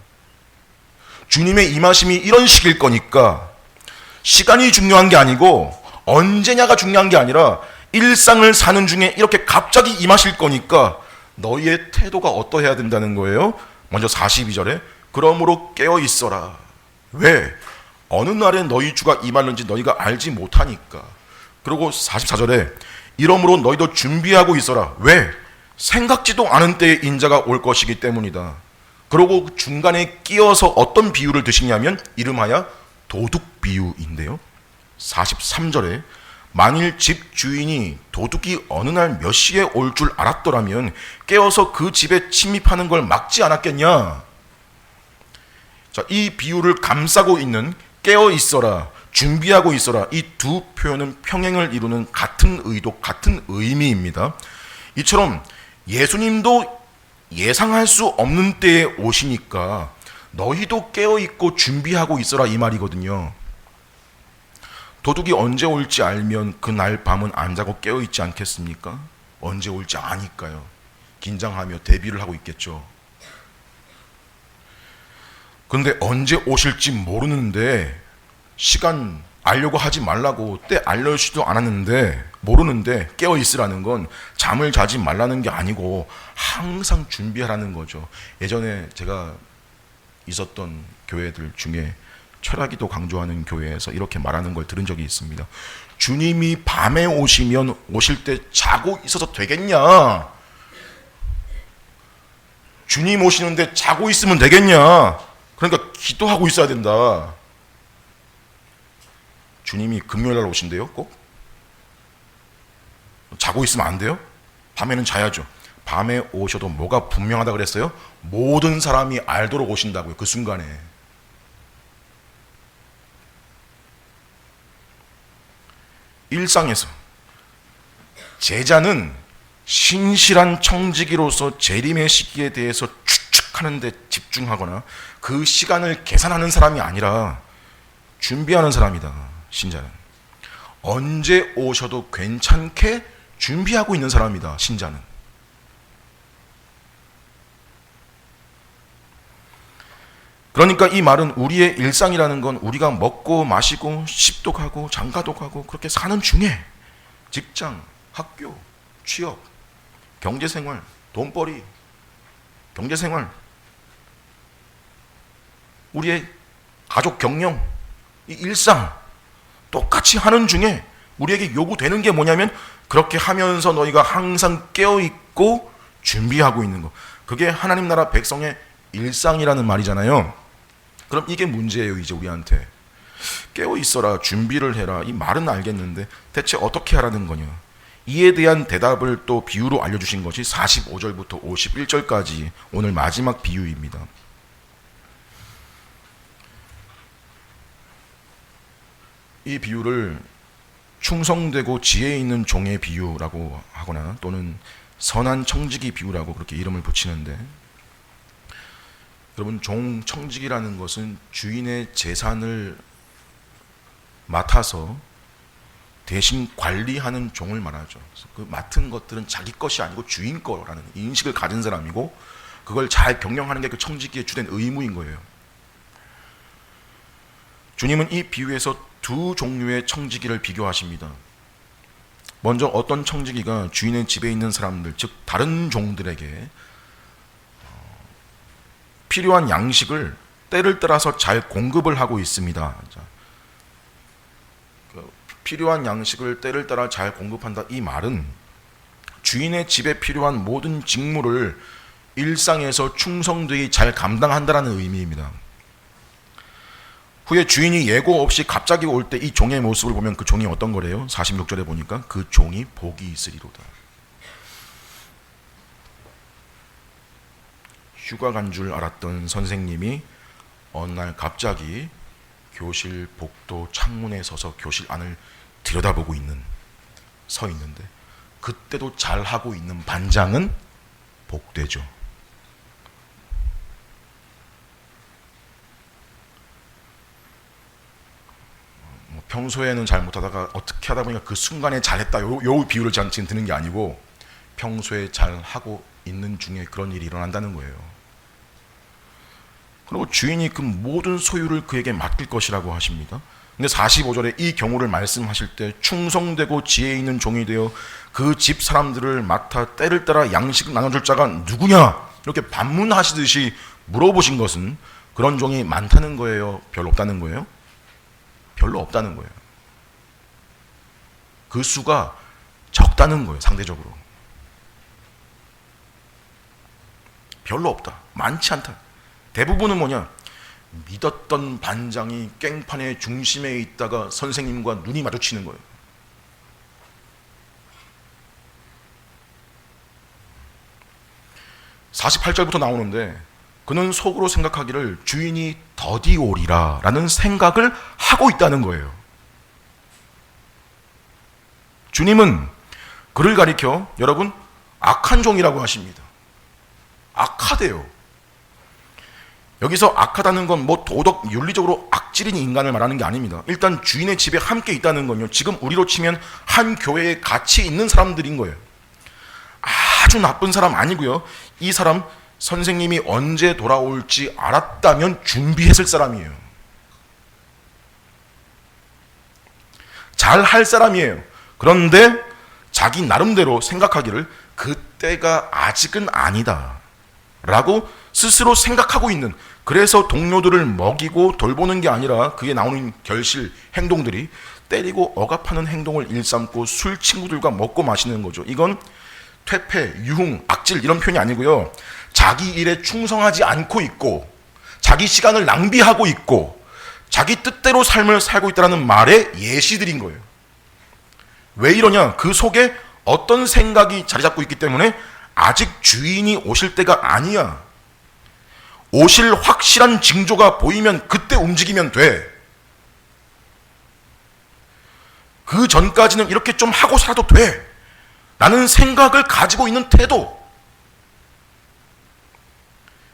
주님의 임하심이 이런 식일 거니까 시간이 중요한 게 아니고 언제냐가 중요한 게 아니라 일상을 사는 중에 이렇게 갑자기 임하실 거니까 너희의 태도가 어떠해야 된다는 거예요. 먼저 42절에 그러므로 깨어 있어라. 왜? 어느 날에 너희 주가 임하는지 너희가 알지 못하니까. 그리고 44절에 이러므로 너희도 준비하고 있어라. 왜? 생각지도 않은 때에 인자가 올 것이기 때문이다. 그리고 중간에 끼어서 어떤 비유를 드시냐면 이름하여 도둑 비유인데요. 43절에 만일 집 주인이 도둑이 어느 날 몇 시에 올 줄 알았더라면 깨어서 그 집에 침입하는 걸 막지 않았겠냐. 자, 이 비유를 감싸고 있는 깨어 있어라, 준비하고 있어라, 이 두 표현은 평행을 이루는 같은 의도, 같은 의미입니다. 이처럼 예수님도 예상할 수 없는 때에 오시니까 너희도 깨어있고 준비하고 있어라 이 말이거든요. 도둑이 언제 올지 알면 그날 밤은 안 자고 깨어있지 않겠습니까? 언제 올지 아니까요. 긴장하며 대비를 하고 있겠죠. 그런데 언제 오실지 모르는데, 시간 알려고 하지 말라고 때 알려주지도 않았는데, 모르는데 깨어있으라는 건 잠을 자지 말라는 게 아니고 항상 준비하라는 거죠. 예전에 제가 있었던 교회들 중에 철학기도 강조하는 교회에서 이렇게 말하는 걸 들은 적이 있습니다. 주님이 밤에 오시면 오실 때 자고 있어서 되겠냐? 주님 오시는데 자고 있으면 되겠냐? 그러니까 기도하고 있어야 된다. 주님이 금요일날 오신대요? 꼭? 자고 있으면 안 돼요? 밤에는 자야죠. 밤에 오셔도 뭐가 분명하다 그랬어요? 모든 사람이 알도록 오신다고요. 그 순간에. 일상에서 제자는 신실한 청지기로서 재림의 시기에 대해서 추측하는 데 집중하거나 그 시간을 계산하는 사람이 아니라 준비하는 사람이다. 신자는 언제 오셔도 괜찮게 준비하고 있는 사람이다. 신자는. 그러니까 이 말은 우리의 일상이라는 건 우리가 먹고 마시고 씹도 가고 장가도 가고 그렇게 사는 중에 직장, 학교, 취업, 경제생활, 돈벌이, 경제생활, 우리의 가족 경영, 이 일상 똑같이 하는 중에 우리에게 요구되는 게 뭐냐면 그렇게 하면서 너희가 항상 깨어있고 준비하고 있는 거. 그게 하나님 나라 백성의 일상이라는 말이잖아요. 그럼 이게 문제예요. 이제 우리한테 깨어있어라, 준비를 해라, 이 말은 알겠는데 대체 어떻게 하라는 거냐. 이에 대한 대답을 또 비유로 알려주신 것이 45절부터 51절까지 오늘 마지막 비유입니다. 이 비유를 충성되고 지혜 있는 종의 비유라고 하거나 또는 선한 청지기 비유라고 그렇게 이름을 붙이는데, 여러분, 종 청지기라는 것은 주인의 재산을 맡아서 대신 관리하는 종을 말하죠. 그 맡은 것들은 자기 것이 아니고 주인 거라는 인식을 가진 사람이고 그걸 잘 경영하는 게 그 청지기의 주된 의무인 거예요. 주님은 이 비유에서 두 종류의 청지기를 비교하십니다. 먼저 어떤 청지기가 주인의 집에 있는 사람들, 즉 다른 종들에게 필요한 양식을 때를 따라서 잘 공급을 하고 있습니다. 필요한 양식을 때를 따라 잘 공급한다. 이 말은 주인의 집에 필요한 모든 직무를 일상에서 충성되이 잘 감당한다는 의미입니다. 후에 주인이 예고 없이 갑자기 올 때 이 종의 모습을 보면 그 종이 어떤 거래요? 46절에 보니까 그 종이 복이 있으리로다. 휴가 간 줄 알았던 선생님이 어느 날 갑자기 교실 복도 창문에 서서 교실 안을 들여다보고 서 있는데 그때도 잘하고 있는 반장은 복되죠. 평소에는 잘 못하다가 어떻게 하다 보니까 그 순간에 잘했다, 요 비유를 지금 드는 게 아니고 평소에 잘하고 있는 중에 그런 일이 일어난다는 거예요. 그리고 주인이 그 모든 소유를 그에게 맡길 것이라고 하십니다. 근데 45절에 이 경우를 말씀하실 때 충성되고 지혜 있는 종이 되어 그 집 사람들을 맡아 때를 따라 양식을 나눠줄 자가 누구냐, 이렇게 반문하시듯이 물어보신 것은 그런 종이 많다는 거예요? 별로 없다는 거예요? 별로 없다는 거예요. 그 수가 적다는 거예요. 상대적으로 별로 없다, 많지 않다. 대부분은 뭐냐, 믿었던 반장이 깽판의 중심에 있다가 선생님과 눈이 마주치는 거예요. (48절부터) 나오는데 그는 속으로 생각하기를 주인이 더디 오리라 라는 생각을 하고 있다는 거예요. 주님은 그를 가리켜 여러분 악한 종이라고 하십니다. 악하대요. 여기서 악하다는 건 뭐 도덕 윤리적으로 악질인 인간을 말하는 게 아닙니다. 일단 주인의 집에 함께 있다는 건요, 지금 우리로 치면 한 교회에 같이 있는 사람들인 거예요. 아주 나쁜 사람 아니고요. 이 사람 선생님이 언제 돌아올지 알았다면 준비했을 사람이에요. 잘할 사람이에요. 그런데 자기 나름대로 생각하기를 그때가 아직은 아니다 라고 스스로 생각하고 있는, 그래서 동료들을 먹이고 돌보는 게 아니라 그게 나오는 결실, 행동들이 때리고 억압하는 행동을 일삼고 술 친구들과 먹고 마시는 거죠. 이건 퇴폐, 유흥, 악질 이런 표현이 아니고요, 자기 일에 충성하지 않고 있고 자기 시간을 낭비하고 있고 자기 뜻대로 삶을 살고 있다는 말의 예시들인 거예요. 왜 이러냐, 그 속에 어떤 생각이 자리 잡고 있기 때문에 아직 주인이 오실 때가 아니야. 오실 확실한 징조가 보이면 그때 움직이면 돼. 그 전까지는 이렇게 좀 하고 살아도 돼 라는 생각을 가지고 있는 태도,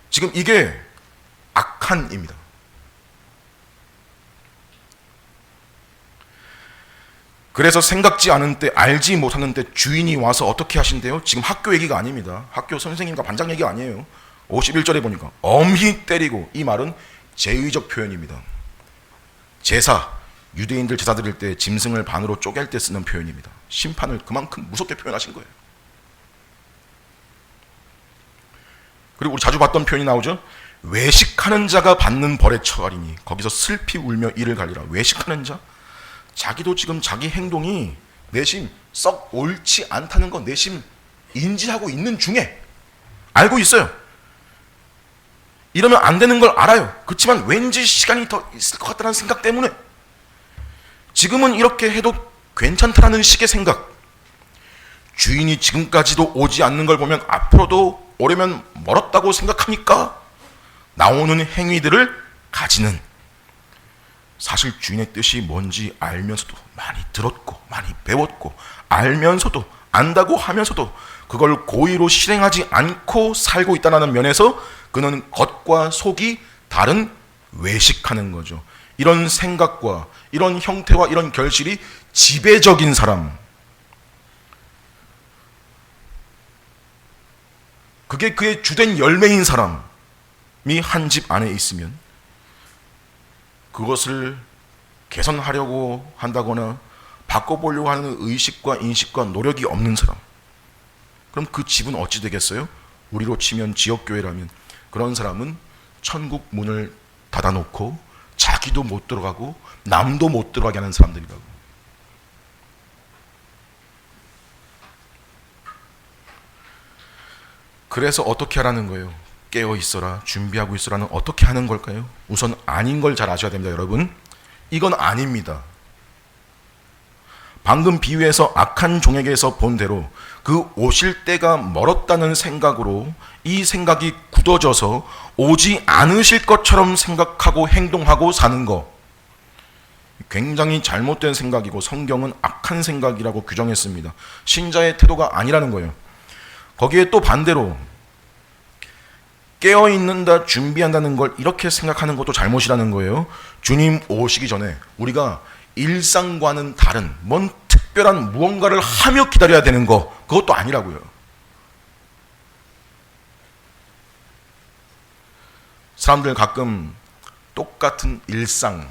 지금 이게 악한입니다. 그래서 생각지 않은 때, 알지 못하는 때 주인이 와서 어떻게 하신대요? 지금 학교 얘기가 아닙니다. 학교 선생님과 반장 얘기가 아니에요. 51절에 보니까 엄히 때리고, 이 말은 제의적 표현입니다. 제사, 유대인들 제사 드릴 때 짐승을 반으로 쪼갤 때 쓰는 표현입니다. 심판을 그만큼 무섭게 표현하신 거예요. 그리고 우리 자주 봤던 표현이 나오죠. 외식하는 자가 받는 벌에 처하리니, 거기서 슬피 울며 이를 갈리라. 외식하는 자, 자기도 지금 자기 행동이 내심 썩 옳지 않다는 거 내심 인지하고 있는 중에 알고 있어요. 이러면 안 되는 걸 알아요. 그렇지만 왠지 시간이 더 있을 것 같다는 생각 때문에 지금은 이렇게 해도 괜찮다라는 식의 생각, 주인이 지금까지도 오지 않는 걸 보면 앞으로도 오려면 멀었다고 생각하니까 나오는 행위들을 가지는, 사실 주인의 뜻이 뭔지 알면서도 많이 들었고 많이 배웠고 알면서도 안다고 하면서도 그걸 고의로 실행하지 않고 살고 있다는 면에서 그는 겉과 속이 다른 외식하는 거죠. 이런 생각과 이런 형태와 이런 결실이 지배적인 사람, 그게 그의 주된 열매인 사람이 한 집 안에 있으면 그것을 개선하려고 한다거나 바꿔보려고 하는 의식과 인식과 노력이 없는 사람, 그럼 그 집은 어찌 되겠어요? 우리로 치면 지역교회라면 그런 사람은 천국 문을 닫아놓고 자기도 못 들어가고 남도 못 들어가게 하는 사람들이라고. 그래서 어떻게 하라는 거예요? 깨어 있어라, 준비하고 있어라는 어떻게 하는 걸까요? 우선 아닌 걸 잘 아셔야 됩니다, 여러분. 이건 아닙니다. 방금 비유에서 악한 종에게서 본 대로 그 오실 때가 멀었다는 생각으로 이 생각이 굳어져서 오지 않으실 것처럼 생각하고 행동하고 사는 거, 굉장히 잘못된 생각이고 성경은 악한 생각이라고 규정했습니다. 신자의 태도가 아니라는 거예요. 거기에 또 반대로 깨어있는다, 준비한다는 걸 이렇게 생각하는 것도 잘못이라는 거예요. 주님 오시기 전에 우리가 일상과는 다른 뭔 특별한 무언가를 하며 기다려야 되는 거, 그것도 아니라고요. 사람들 가끔 똑같은 일상,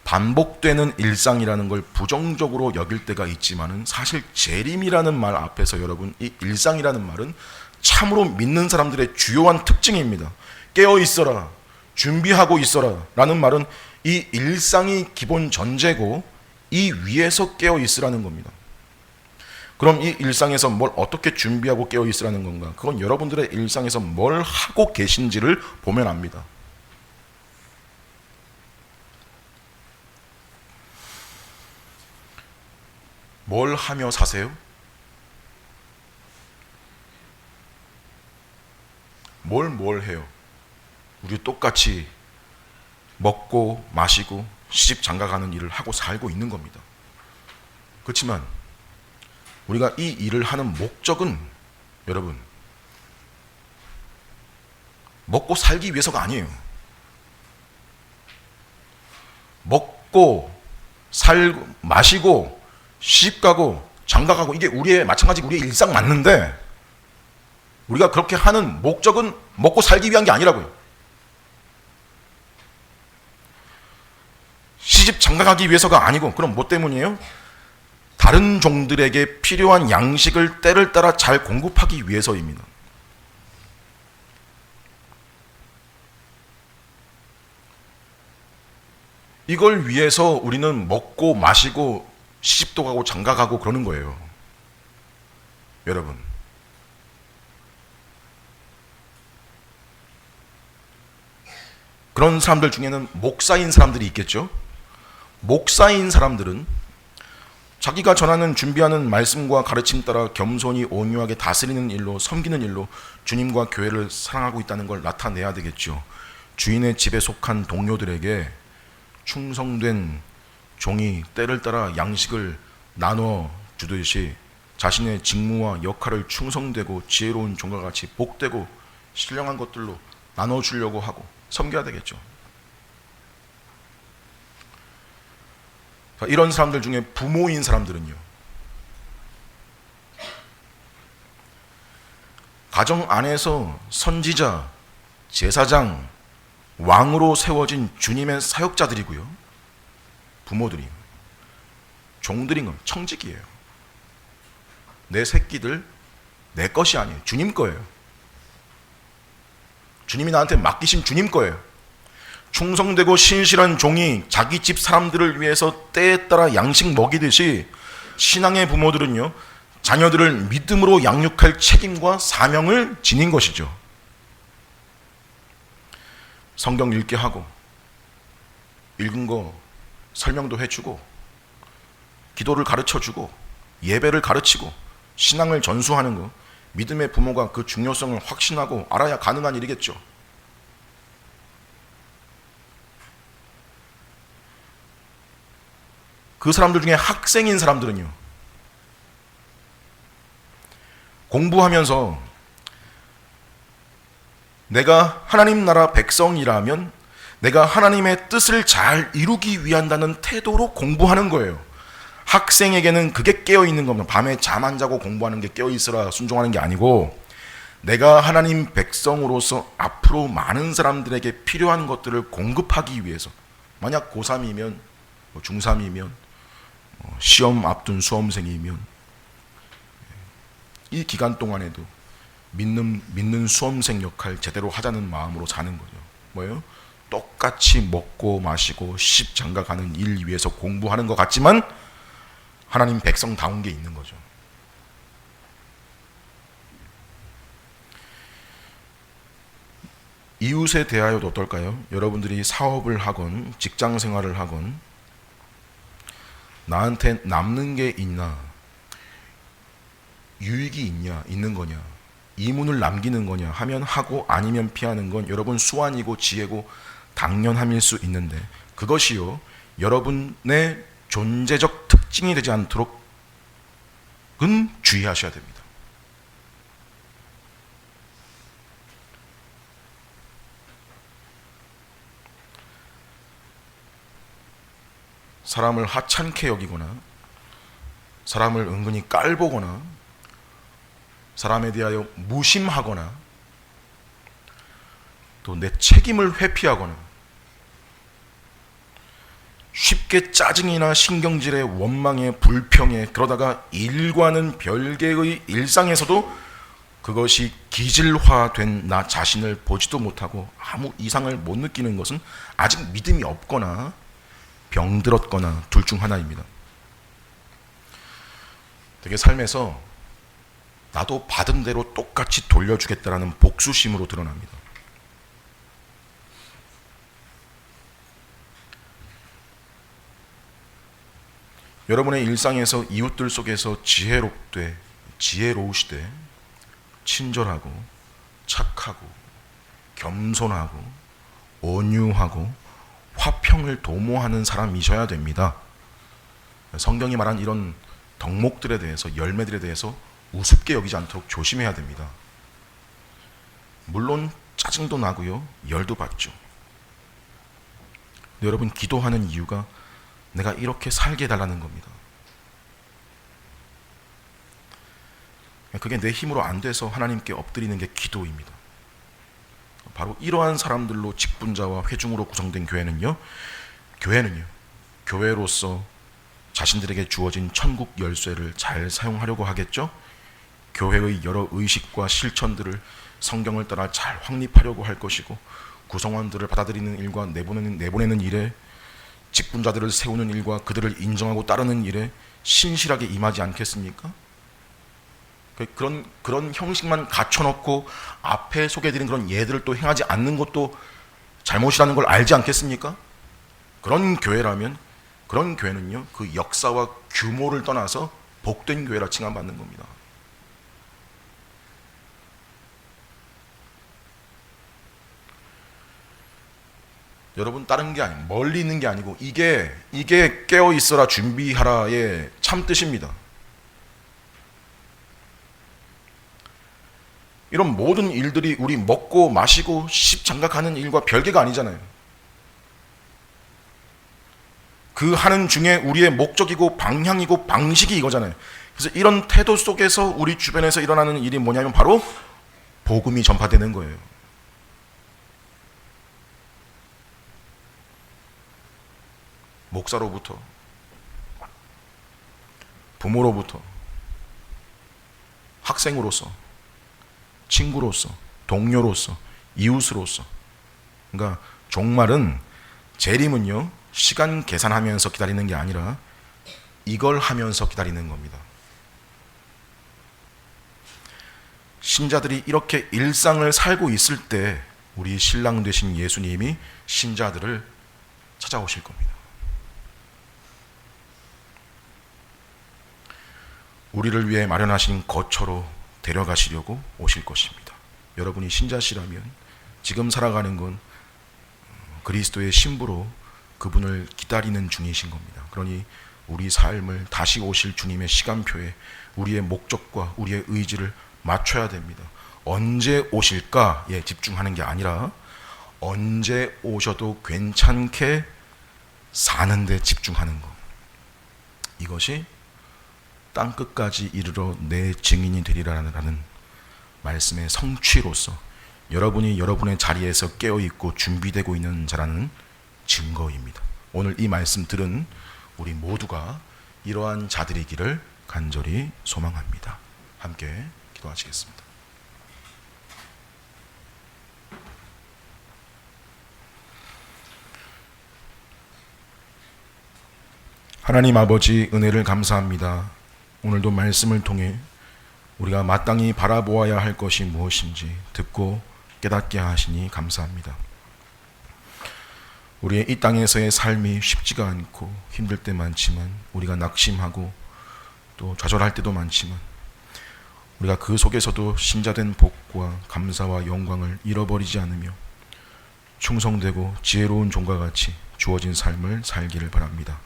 반복되는 일상이라는 걸 부정적으로 여길 때가 있지만은 사실 재림이라는 말 앞에서 여러분, 이 일상이라는 말은 참으로 믿는 사람들의 주요한 특징입니다. 깨어 있어라, 준비하고 있어라 라는 말은 이 일상이 기본 전제고 이 위에서 깨어 있으라는 겁니다. 그럼 이 일상에서 뭘 어떻게 준비하고 깨어 있으라는 건가? 그건 여러분들의 일상에서 뭘 하고 계신지를 보면 압니다. 뭘 하며 사세요? 뭘 해요? 우리 똑같이 먹고 마시고 시집 장가가는 일을 하고 살고 있는 겁니다. 그렇지만 우리가 이 일을 하는 목적은 여러분, 먹고 살기 위해서가 아니에요. 먹고 살고 마시고 시집가고 장가가고 이게 마찬가지로 우리의 일상 맞는데, 우리가 그렇게 하는 목적은 먹고 살기 위한 게 아니라고요. 시집 장가가기 위해서가 아니고, 그럼 뭐 때문이에요? 다른 종들에게 필요한 양식을 때를 따라 잘 공급하기 위해서입니다. 이걸 위해서 우리는 먹고 마시고 시집도 가고 장가가고 그러는 거예요. 여러분, 그런 사람들 중에는 목사인 사람들이 있겠죠. 목사인 사람들은 자기가 전하는 준비하는 말씀과 가르침 따라 겸손히 온유하게 다스리는 일로, 섬기는 일로 주님과 교회를 사랑하고 있다는 걸 나타내야 되겠죠. 주인의 집에 속한 동료들에게 충성된 종이 때를 따라 양식을 나눠 주듯이 자신의 직무와 역할을 충성되고 지혜로운 종과 같이 복되고 신령한 것들로 나눠주려고 하고 섬겨야 되겠죠. 이런 사람들 중에 부모인 사람들은요, 가정 안에서 선지자, 제사장, 왕으로 세워진 주님의 사역자들이고요. 부모들이 종들인 겁니다. 청직이에요. 내 새끼들 내 것이 아니에요. 주님 거예요. 주님이 나한테 맡기신 주님 거예요. 충성되고 신실한 종이 자기 집 사람들을 위해서 때에 따라 양식 먹이듯이 신앙의 부모들은요, 자녀들을 믿음으로 양육할 책임과 사명을 지닌 것이죠. 성경 읽게 하고 읽은 거 설명도 해주고 기도를 가르쳐주고 예배를 가르치고 신앙을 전수하는 거, 믿음의 부모가 그 중요성을 확신하고 알아야 가능한 일이겠죠. 그 사람들 중에 학생인 사람들은요, 공부하면서 내가 하나님 나라 백성이라면 내가 하나님의 뜻을 잘 이루기 위한다는 태도로 공부하는 거예요. 학생에게는 그게 깨어있는 겁니다. 밤에 잠 안 자고 공부하는 게 깨어있으라 순종하는 게 아니고, 내가 하나님 백성으로서 앞으로 많은 사람들에게 필요한 것들을 공급하기 위해서, 만약 고3이면 중3이면 시험 앞둔 수험생이면 이 기간 동안에도 믿는 수험생 역할 제대로 하자는 마음으로 사는 거죠. 뭐예요? 똑같이 먹고 마시고 시집 장가 가는 일 위해서 공부하는 것 같지만 하나님 백성다운 게 있는 거죠. 이웃에 대하여도 어떨까요? 여러분들이 사업을 하건 직장 생활을 하건 나한테 남는 게 있나, 유익이 있는 거냐, 이문을 남기는 거냐 하면 하고 아니면 피하는 건 여러분 수완이고 지혜고 당연함일 수 있는데, 그것이요 여러분의 존재적 특징이 되지 않도록은 주의하셔야 됩니다. 사람을 하찮게 여기거나 사람을 은근히 깔보거나 사람에 대하여 무심하거나 또 내 책임을 회피하거나 쉽게 짜증이나 신경질에 원망에 불평에, 그러다가 일과는 별개의 일상에서도 그것이 기질화된 나 자신을 보지도 못하고 아무 이상을 못 느끼는 것은 아직 믿음이 없거나 병들었거나 둘 중 하나입니다. 되게 삶에서 나도 받은 대로 똑같이 돌려주겠다라는 복수심으로 드러납니다. 여러분의 일상에서 이웃들 속에서 지혜로우시되 친절하고 착하고 겸손하고 온유하고 화평을 도모하는 사람이셔야 됩니다. 성경이 말한 이런 덕목들에 대해서, 열매들에 대해서 우습게 여기지 않도록 조심해야 됩니다. 물론 짜증도 나고요, 열도 받죠. 근데 여러분, 기도하는 이유가 내가 이렇게 살게 해달라는 겁니다. 그게 내 힘으로 안 돼서 하나님께 엎드리는 게 기도입니다. 바로 이러한 사람들로 직분자와 회중으로 구성된 교회는요, 교회로서 자신들에게 주어진 천국 열쇠를 잘 사용하려고 하겠죠. 교회의 여러 의식과 실천들을 성경을 따라 잘 확립하려고 할 것이고, 구성원들을 받아들이는 일과 내보내는 일에, 직분자들을 세우는 일과 그들을 인정하고 따르는 일에 신실하게 임하지 않겠습니까? 그런 형식만 갖춰놓고 앞에 소개해드린 그런 예들을 또 행하지 않는 것도 잘못이라는 걸 알지 않겠습니까? 그런 교회라면, 그런 교회는요, 그 역사와 규모를 떠나서 복된 교회라 칭함받는 겁니다. 여러분, 다른 게 아니고, 멀리 있는 게 아니고, 이게 깨어 있어라 준비하라의 참 뜻입니다. 이런 모든 일들이 우리 먹고 마시고 시집 장가가는 일과 별개가 아니잖아요. 그 하는 중에 우리의 목적이고 방향이고 방식이 이거잖아요. 그래서 이런 태도 속에서 우리 주변에서 일어나는 일이 뭐냐면 바로 복음이 전파되는 거예요. 목사로부터, 부모로부터, 학생으로서, 친구로서, 동료로서, 이웃으로서. 그러니까 종말은, 재림은요, 시간 계산하면서 기다리는 게 아니라 이걸 하면서 기다리는 겁니다. 신자들이 이렇게 일상을 살고 있을 때 우리 신랑 되신 예수님이 신자들을 찾아오실 겁니다. 우리를 위해 마련하신 거처로 데려가시려고 오실 것입니다. 여러분이 신자시라면 지금 살아가는 건 그리스도의 신부로 그분을 기다리는 중이신 겁니다. 그러니 우리 삶을 다시 오실 주님의 시간표에 우리의 목적과 우리의 의지를 맞춰야 됩니다. 언제 오실까에 집중하는 게 아니라 언제 오셔도 괜찮게 사는 데 집중하는 것. 이것이 땅끝까지 이르러 내 증인이 되리라는 말씀의 성취로서 여러분이 여러분의 자리에서 깨어있고 준비되고 있는 자라는 증거입니다. 오늘 이 말씀 들은 우리 모두가 이러한 자들이기를 간절히 소망합니다. 함께 기도하시겠습니다. 하나님 아버지, 은혜를 감사합니다. 오늘도 말씀을 통해 우리가 마땅히 바라보아야 할 것이 무엇인지 듣고 깨닫게 하시니 감사합니다. 우리의 이 땅에서의 삶이 쉽지가 않고 힘들 때 많지만, 우리가 낙심하고 또 좌절할 때도 많지만, 우리가 그 속에서도 신자된 복과 감사와 영광을 잃어버리지 않으며 충성되고 지혜로운 종과 같이 주어진 삶을 살기를 바랍니다.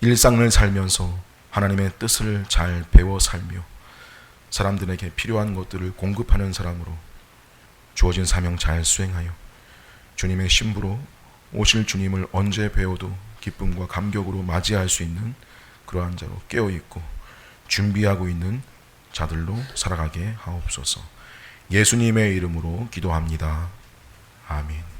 일상을 살면서 하나님의 뜻을 잘 배워 살며 사람들에게 필요한 것들을 공급하는 사람으로 주어진 사명 잘 수행하여 주님의 신부로 오실 주님을 언제 배워도 기쁨과 감격으로 맞이할 수 있는 그러한 자로 깨어있고 준비하고 있는 자들로 살아가게 하옵소서. 예수님의 이름으로 기도합니다. 아멘.